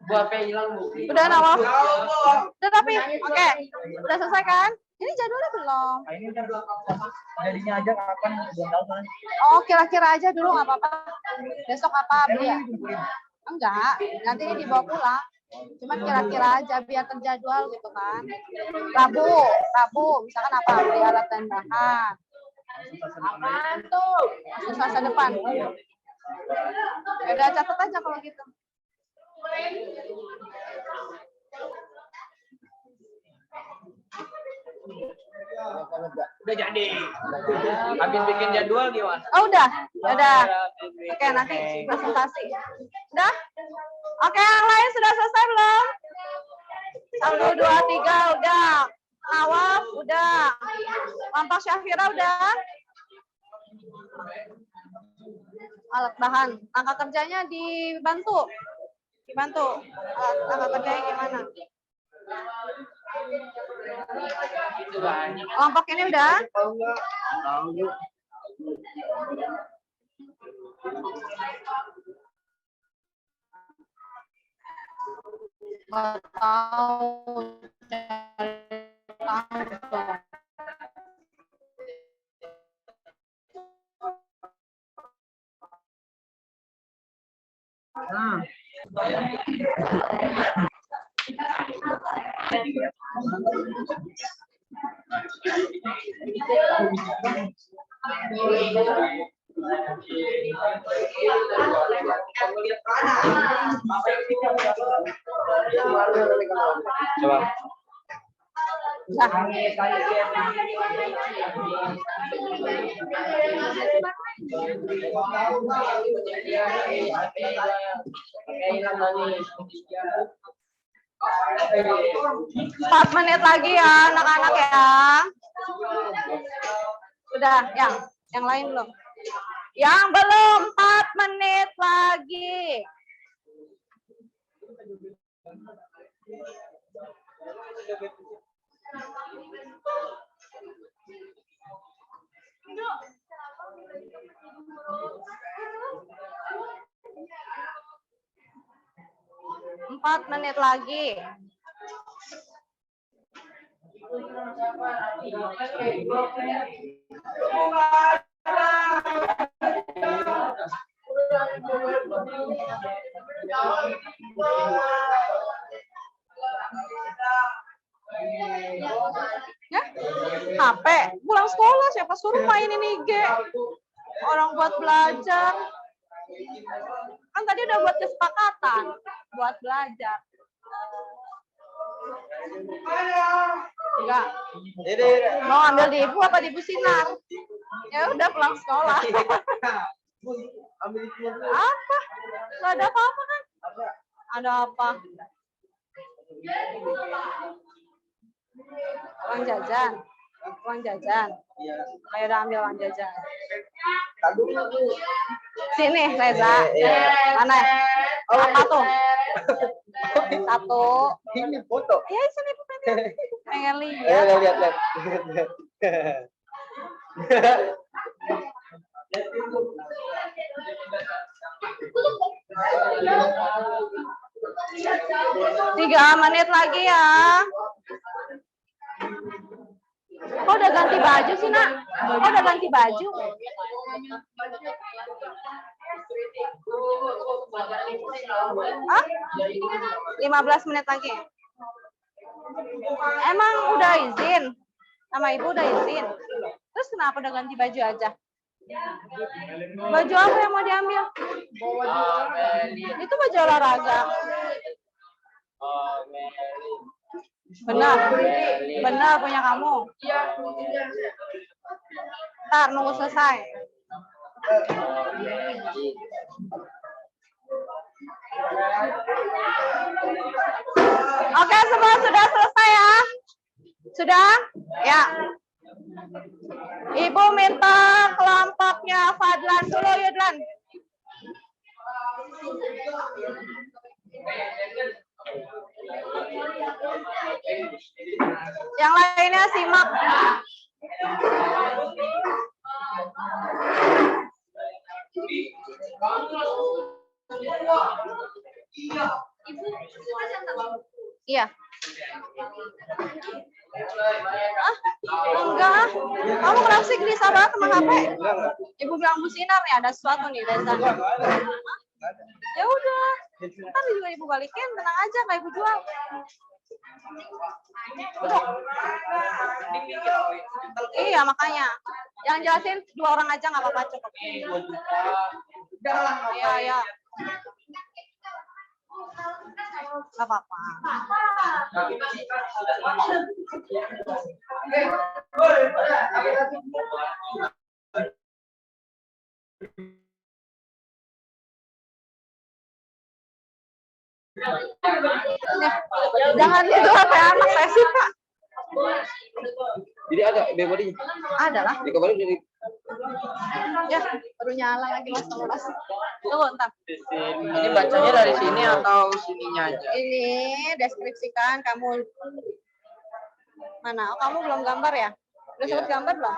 Gua apa hilang, Bu?
Udah Nawaf? Udah tapi, oke. Udah selesai kan? Ini jadwalnya belum.
Nah, ini ntar jadinya aja kapan belum tahu kan.
Oh, kira-kira aja dulu nggak apa-apa. Besok apa beli ya? Enggak, nanti ini dibawa pulang. Cuman kira-kira aja biar terjadwal gitu kan. Rabu, misalkan apa? Beli alat dan bahan. Apaan tuh? Selasa depan. Udah catat aja kalau gitu.
Udah jadi. Habis bikin jadwal gimana?
Oh udah. Oke, nanti presentasi. Udah? Oke, yang lain sudah selesai belum? 1, 2, 3 udah. Nawaf udah. Lampak Syafira udah. Alat bahan. Angka kerjanya dibantu. Angka kerjanya gimana? Kelompok ini udah? Nggak tahu.
Coba.
Empat menit lagi ya anak-anak ya. Sudah, yang lain belum? Yang belum 4 menit lagi. Empat menit lagi. Ya? HP, pulang sekolah siapa suruh main ini IG? Orang buat belajar. Kan tadi udah buat kesepakatan buat belajar. Enggak. Mau ambil di Ibu apa di Ibu Sinar? Ya udah pulang sekolah. Apa? Gak ada apa-apa kan? Ada apa? Uang jajan. Ayo udah ambil uang jajan. Sini Reza. Mana? Apa tuh? Satu.
Ini foto.
Ya sini pengen lihat.
Ayo lihat.
Tiga menit lagi ya. Kok udah ganti baju sih, Nak? Kok udah ganti baju? Hah? 15 menit lagi. Emang udah izin? Sama Ibu udah izin? Terus kenapa udah ganti baju aja? Baju apa yang mau diambil? Itu baju olahraga. Benar punya kamu. Ntar nunggu selesai. Oke, semua sudah selesai ya? Sudah? Ya. Ibu minta kelompoknya Fadlan dulu, Yudlan. Yang lainnya simak. Iya. Enggak. Kamu kenapa sih gelisah banget sama HP? Ibu bilang Bu Sinar nih ada sesuatu nih dari sana. Ya udah. Ntar juga ibu balikin, tenang aja kayak ibu jual. Duduk. Iya makanya. Yang jelasin 2 orang aja nggak apa-apa cukup. Iya ya. Nggak apa-apa. Jangan itu apa anak saya sih Pak.
Jadi ada memori.
Ada lah.
Di kemarin jadi
Ya baru nyala lagi mas Mas. Tunggu ntar.
Ini bacanya dari sini atau sininya aja?
Ini deskripsikan kamu mana? Oh, kamu belum gambar ya? Udah sempat gambar belum?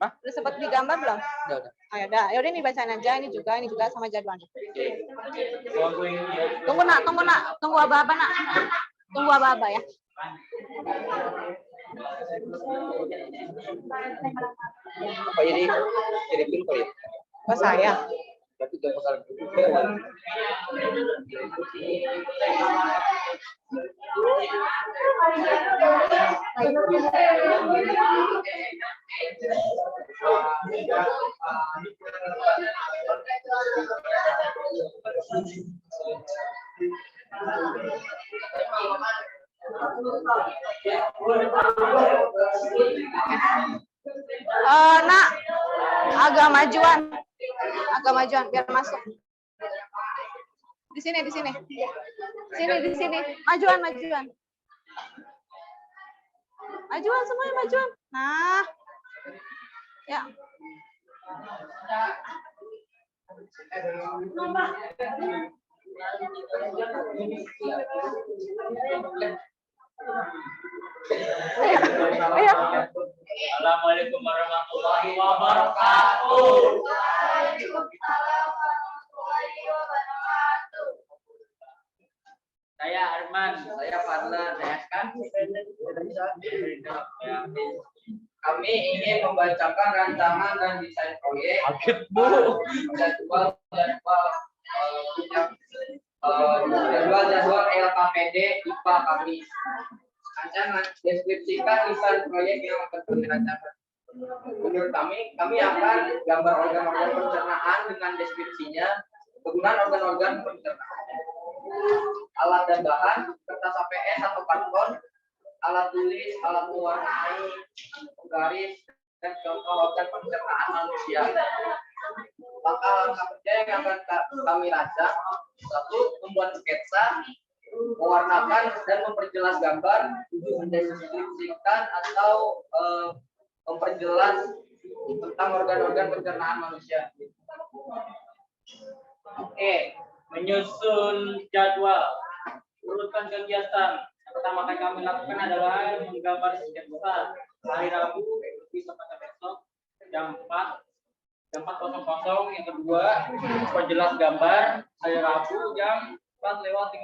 Hah?
Udah sempat digambar belum?
Udah.
Oh, ya udah. Yaudah ini bacain aja, ini juga sama jadwalnya. Tunggu nak, tunggu aba-aba nak. Tunggu aba-aba ya.
apa ini? Kirim kali ya?
Oh saya.
Tapi gak bakal.
Nak, agak majuan biar masuk. Di sini. Majuan. Majuan semuanya majuan. Nah. Ya. Ayo.
Assalamualaikum warahmatullahi wabarakatuh. Saya Arman, saya Fadlan, saya kan. Kami ingin membacakan rancangan dan desain proyek. Jadwal LKPD IPA kami. Rancangan deskripsikan desain proyek yang akan kami rancangkan. Menurut kami akan gambar organ-organ pencernaan dengan deskripsinya, penggunaan organ-organ pencernaan, alat dan bahan, kertas APS atau karton, alat tulis, alat mewarnai, penggaris, dan contoh organ pencernaan manusia. Langkah-langkah kerja yang akan kami rancang: 1. Membuat sketsa, mewarnakan dan memperjelas gambar, mendeskripsikan atau memperjelas tentang organ-organ pencernaan manusia. Oke, menyusun jadwal, urutkan kegiatan. Yang pertama kali kami lakukan adalah menggambar sketsa hari Rabu bisa pada besok jam 4.00. Yang kedua, perjelas gambar hari Rabu jam 4:15.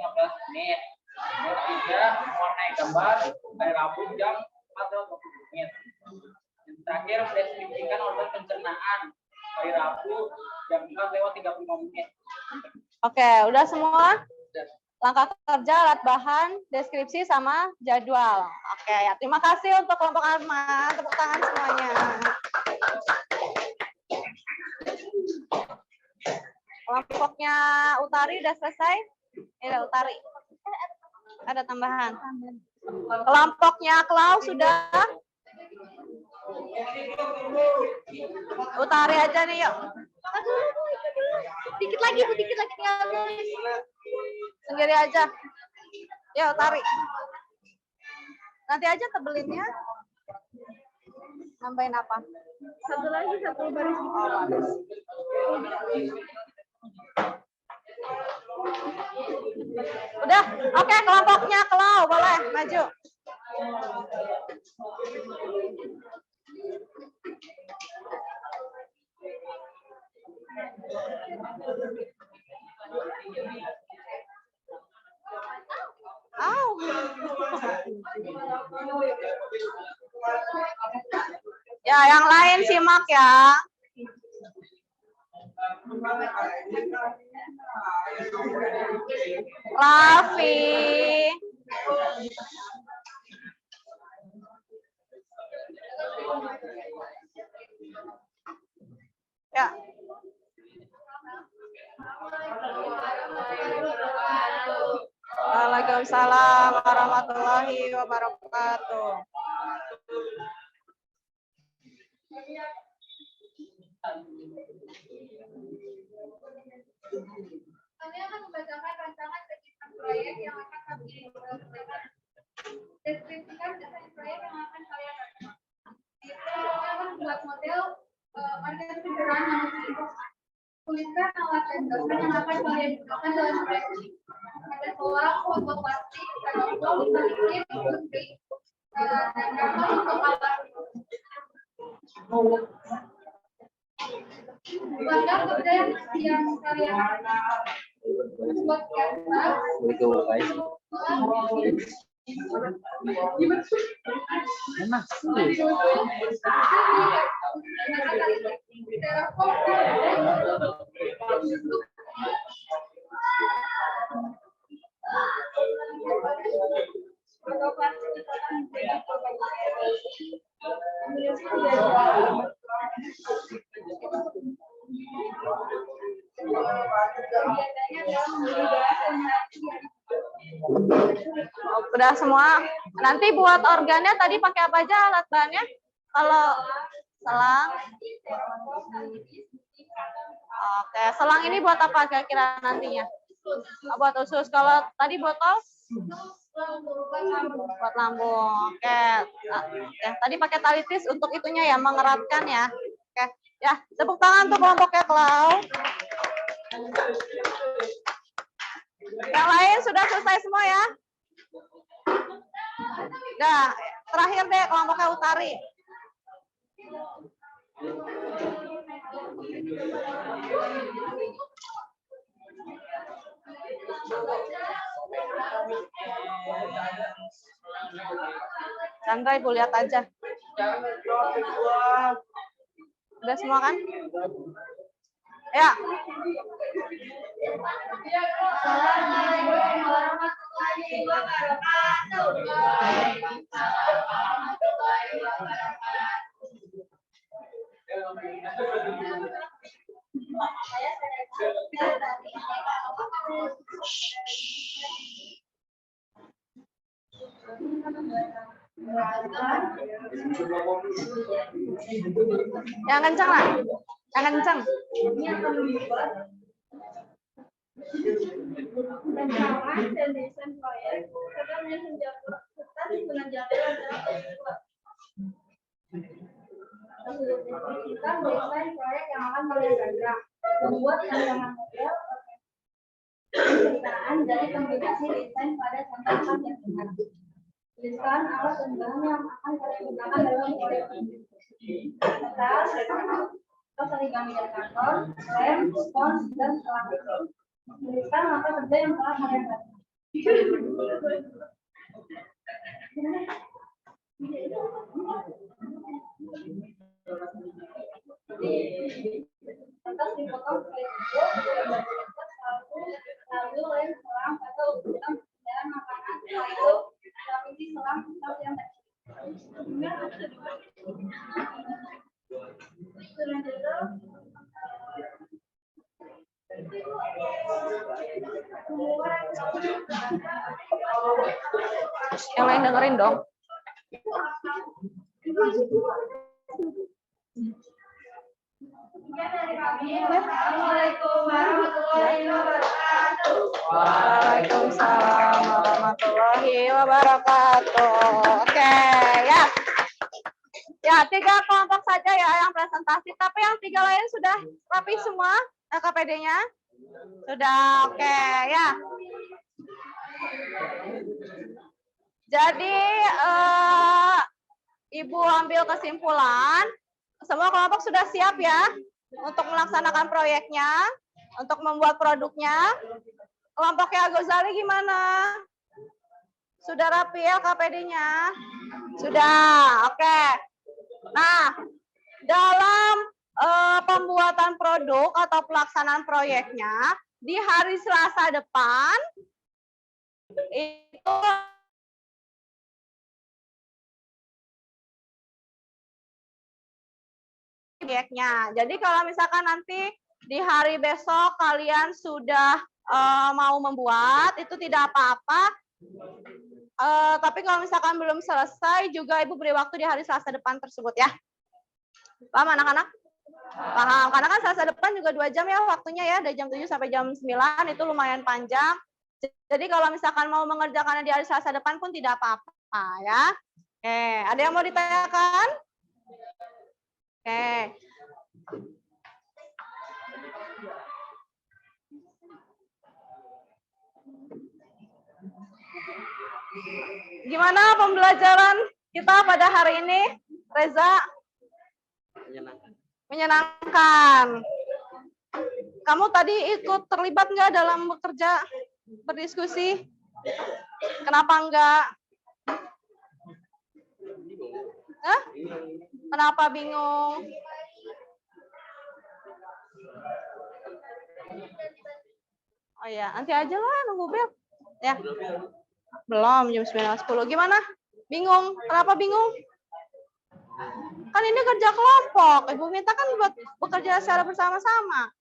Yang ketiga, mewarnai gambar hari Rabu jam 4:20. Yang terakhir, deskripsikan organ pencernaan hari Rabu jam 4:35.
Oke, udah semua? Langkah kerja, alat bahan, deskripsi, sama jadwal. Oke, ya. Terima kasih untuk kelompok Arma. Tepuk tangan semuanya. Kelompoknya Utari udah selesai? Ya, Utari. Ada tambahan. Kelompoknya Klau sudah? Utari aja nih, yuk. Dikit lagi tinggal nulis. Sendiri aja. Ya, Utari. Nanti aja tebelinnya. Nambahin apa?
Satu baris.
Oh, bagus. Udah, oke, kelompoknya Klau boleh maju. Ya, yang lain simak ya. Raffi. Ya. Waalaikumsalam warahmatullahi wabarakatuh.
Kami akan membacakan rancangan kegiatan proyek yang akan kami deskripsikan desain proyek yang akan kalian lakukan. Kita akan membuat model organ figuran yang diinfokan. Tuliskan alat dan dosen yang akan kalian gunakan dalam proyek ini. Ada soal, foto plastik, kanvas, bikin, industri, dan kanvas untuk alat. Buatlah kerja yang kalian buat kanvas.
Udah semua. Nanti buat organnya tadi pakai apa aja alat bahannya? Kalau selang. Oke, selang ini buat apa kira-kira nantinya? Buat usus. Kalau tadi botol? Buat lambung. Oke. Oke. Tadi pakai tali tis untuk itunya ya, mengeratkan ya. Oke. Ya, tepuk tangan untuk kelompoknya, Klau. Yang lain sudah selesai semua ya? Nah, terakhir deh kelompoknya Utari. Chandra, Ibu lihat aja. Udah semua kan? Ya.
Assalamualaikum warahmatullahi wabarakatuh.
Yang kencang lah. Yang kencang.
Rancangan dan desain proyek serta penjagaan kita desain proyek yang akan kalian kerjakan. Membuat rancangan model penceritaan dari kombinasi desain pada contohan yang benar. Tuliskan alat dan bahan yang akan kalian gunakan dalam proyek ini. Kertas, origami dan karton, lem, spons, dan selang. Tuliskan apa kerja yang telah kalian lakukan. Kertas dipotong sebagai lalu lem, selang, atau ukuran dan makanan, lalu lapisi selang seperti yang tadi.
Yang lain dengerin dong.
Assalamualaikum warahmatullahi wabarakatuh.
Waalaikumsalam warahmatullahi wabarakatuh. Oke, ya. Ya, 3 kelompok saja ya yang presentasi, tapi yang 3 lain sudah rapi semua KPD-nya. Sudah, oke, ya. Jadi, Ibu ambil kesimpulan, semua kelompok sudah siap ya untuk melaksanakan proyeknya, untuk membuat produknya. Kelompoknya Ghazali gimana? Sudah rapi ya KPD-nya? Sudah, oke. Nah, dalam pembuatan produk atau pelaksanaan proyeknya di hari Selasa depan itu proyeknya. Jadi kalau misalkan nanti di hari besok kalian sudah mau membuat, itu tidak apa-apa. Tapi kalau misalkan belum selesai juga Ibu beri waktu di hari Selasa depan tersebut ya. Paham anak-anak? Paham. Karena kan Selasa depan juga 2 jam ya waktunya ya, dari jam 7 sampai jam 9 itu lumayan panjang. Jadi kalau misalkan mau mengerjakannya di hari Selasa depan pun tidak apa-apa ya. Oke, ada yang mau ditanyakan? Oke. Gimana pembelajaran kita pada hari ini, Reza? Menyenangkan. Kamu tadi ikut terlibat nggak dalam bekerja, berdiskusi? Kenapa enggak? Hah? Kenapa bingung? Oh ya, nanti aja lah nunggu bel. Ya. Belum, jam 9.10. Gimana? Bingung? Kenapa bingung? Kan ini kerja kelompok. Ibu minta kan buat bekerja secara bersama-sama.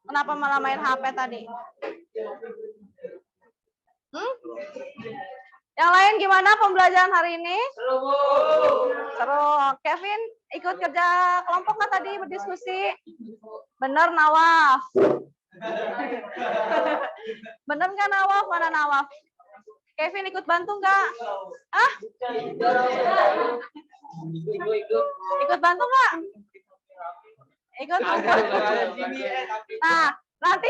Kenapa malah main HP tadi? Yang lain gimana pembelajaran hari ini? Seru. Kevin ikut kerja kelompok nggak tadi berdiskusi? Bener Nawaf. Bener nggak Nawaf? Mana Nawaf? Kevin ikut bantu nggak? Ah? Ikut bantu nggak? Ikut. Nah, nanti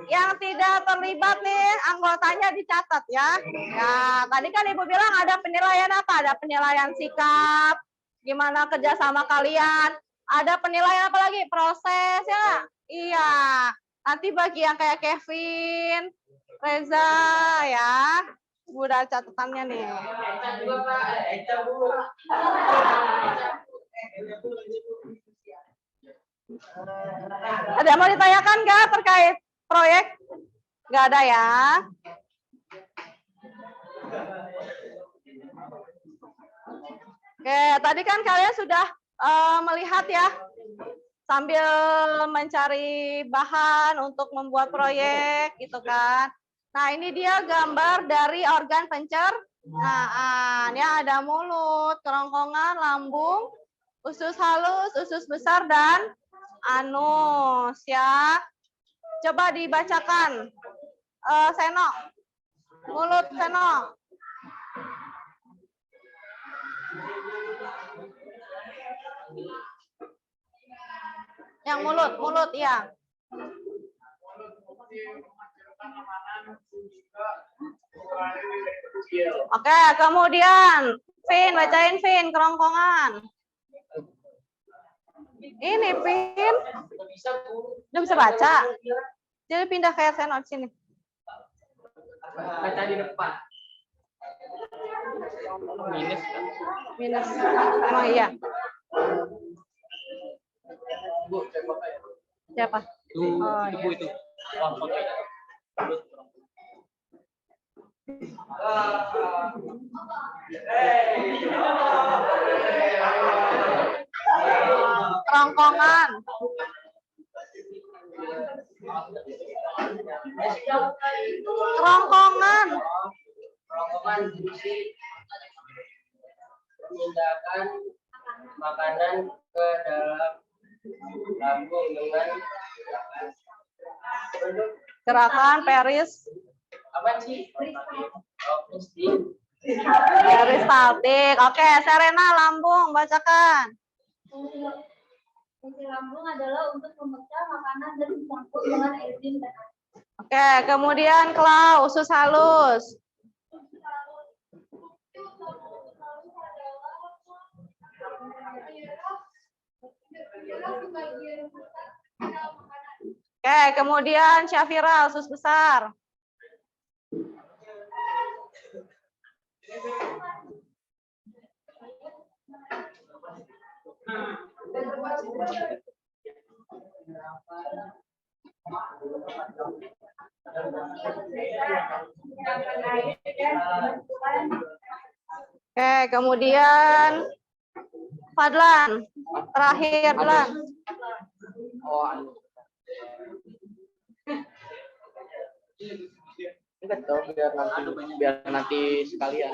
yang tidak terlibat nih anggotanya dicatat ya. Ya, tadi kan Ibu bilang ada penilaian apa? Ada penilaian sikap, gimana kerjasama kalian. Ada penilaian apa lagi? Proses ya. Iya. Nanti bagi yang kayak Kevin, Reza ya. Udah catatannya nih. Ada yang mau ditanyakan nggak terkait proyek? Nggak ada ya. Oke, tadi kan kalian sudah melihat ya, sambil mencari bahan untuk membuat proyek gitu kan. Nah, ini dia gambar dari organ pencernaan. Ya, ada mulut, kerongkongan, lambung, usus halus, usus besar, dan anus ya. Coba dibacakan. Seno. Mulut Seno. Yang mulut ya. Oke, kemudian Vin, bacain Vin, kerongkongan. Ini Vin. Udah bisa baca. Jadi pindah kayak Seno sini.
Baca di depan. Minus kan?
Minus. Emang iya.
Bu, saya foto ya.
Siapa? Oh,
Itu Bu itu. Wah, foto ya.
Kerongkongan. Kerongkongan.
Kerongkongan berisi memindahkan makanan ke dalam lambung dengan
Gerakan Paris.
apa sih?
Peristaltik. Oke, Serena, lambung, bacakan.
Fungsi lambung adalah untuk memecah makanan dan dicampur dengan enzim dan air.
Oke, kemudian Klau, usus halus. Oke, kemudian Syafira, usus besar. Oke, kemudian Fadlan, terakhir Fadlan.
Oh, enggak tahu biar nanti sekalian.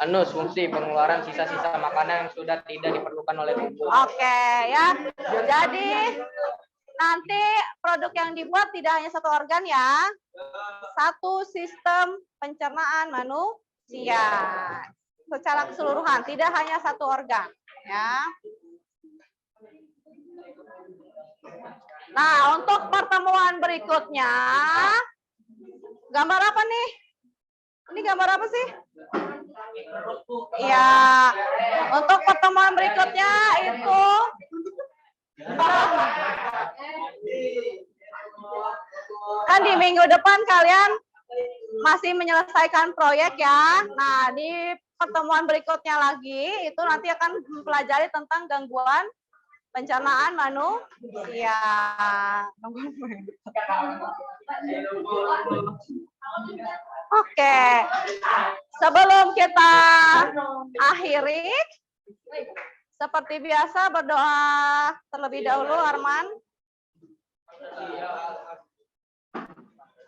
Anus, fungsi pengeluaran sisa-sisa makanan yang sudah tidak diperlukan oleh tubuh.
Oke ya. Jadi nanti produk yang dibuat tidak hanya satu organ ya. Satu sistem pencernaan manusia. Secara keseluruhan, tidak hanya satu organ ya. Nah, untuk pertemuan berikutnya, gambar apa nih? Ini gambar apa sih? Ya, untuk pertemuan berikutnya itu kan di minggu depan kalian masih menyelesaikan proyek ya. Nah, di pertemuan berikutnya lagi itu nanti akan mempelajari tentang gangguan pencernaan manusia. Oke, sebelum kita akhiri, seperti biasa berdoa terlebih dahulu, Arman.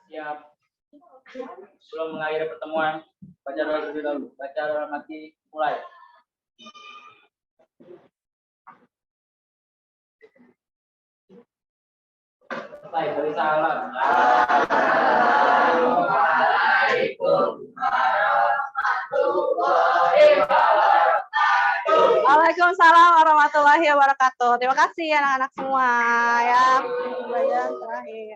Siap. Sebelum mengakhiri pertemuan, baca doa terlebih dahulu. Baca doa mati, mulai. Baik, beri salam.
Waalaikumsalam warahmatullahi wabarakatuh. Terima kasih anak-anak semua ya. Pelajaran terakhir.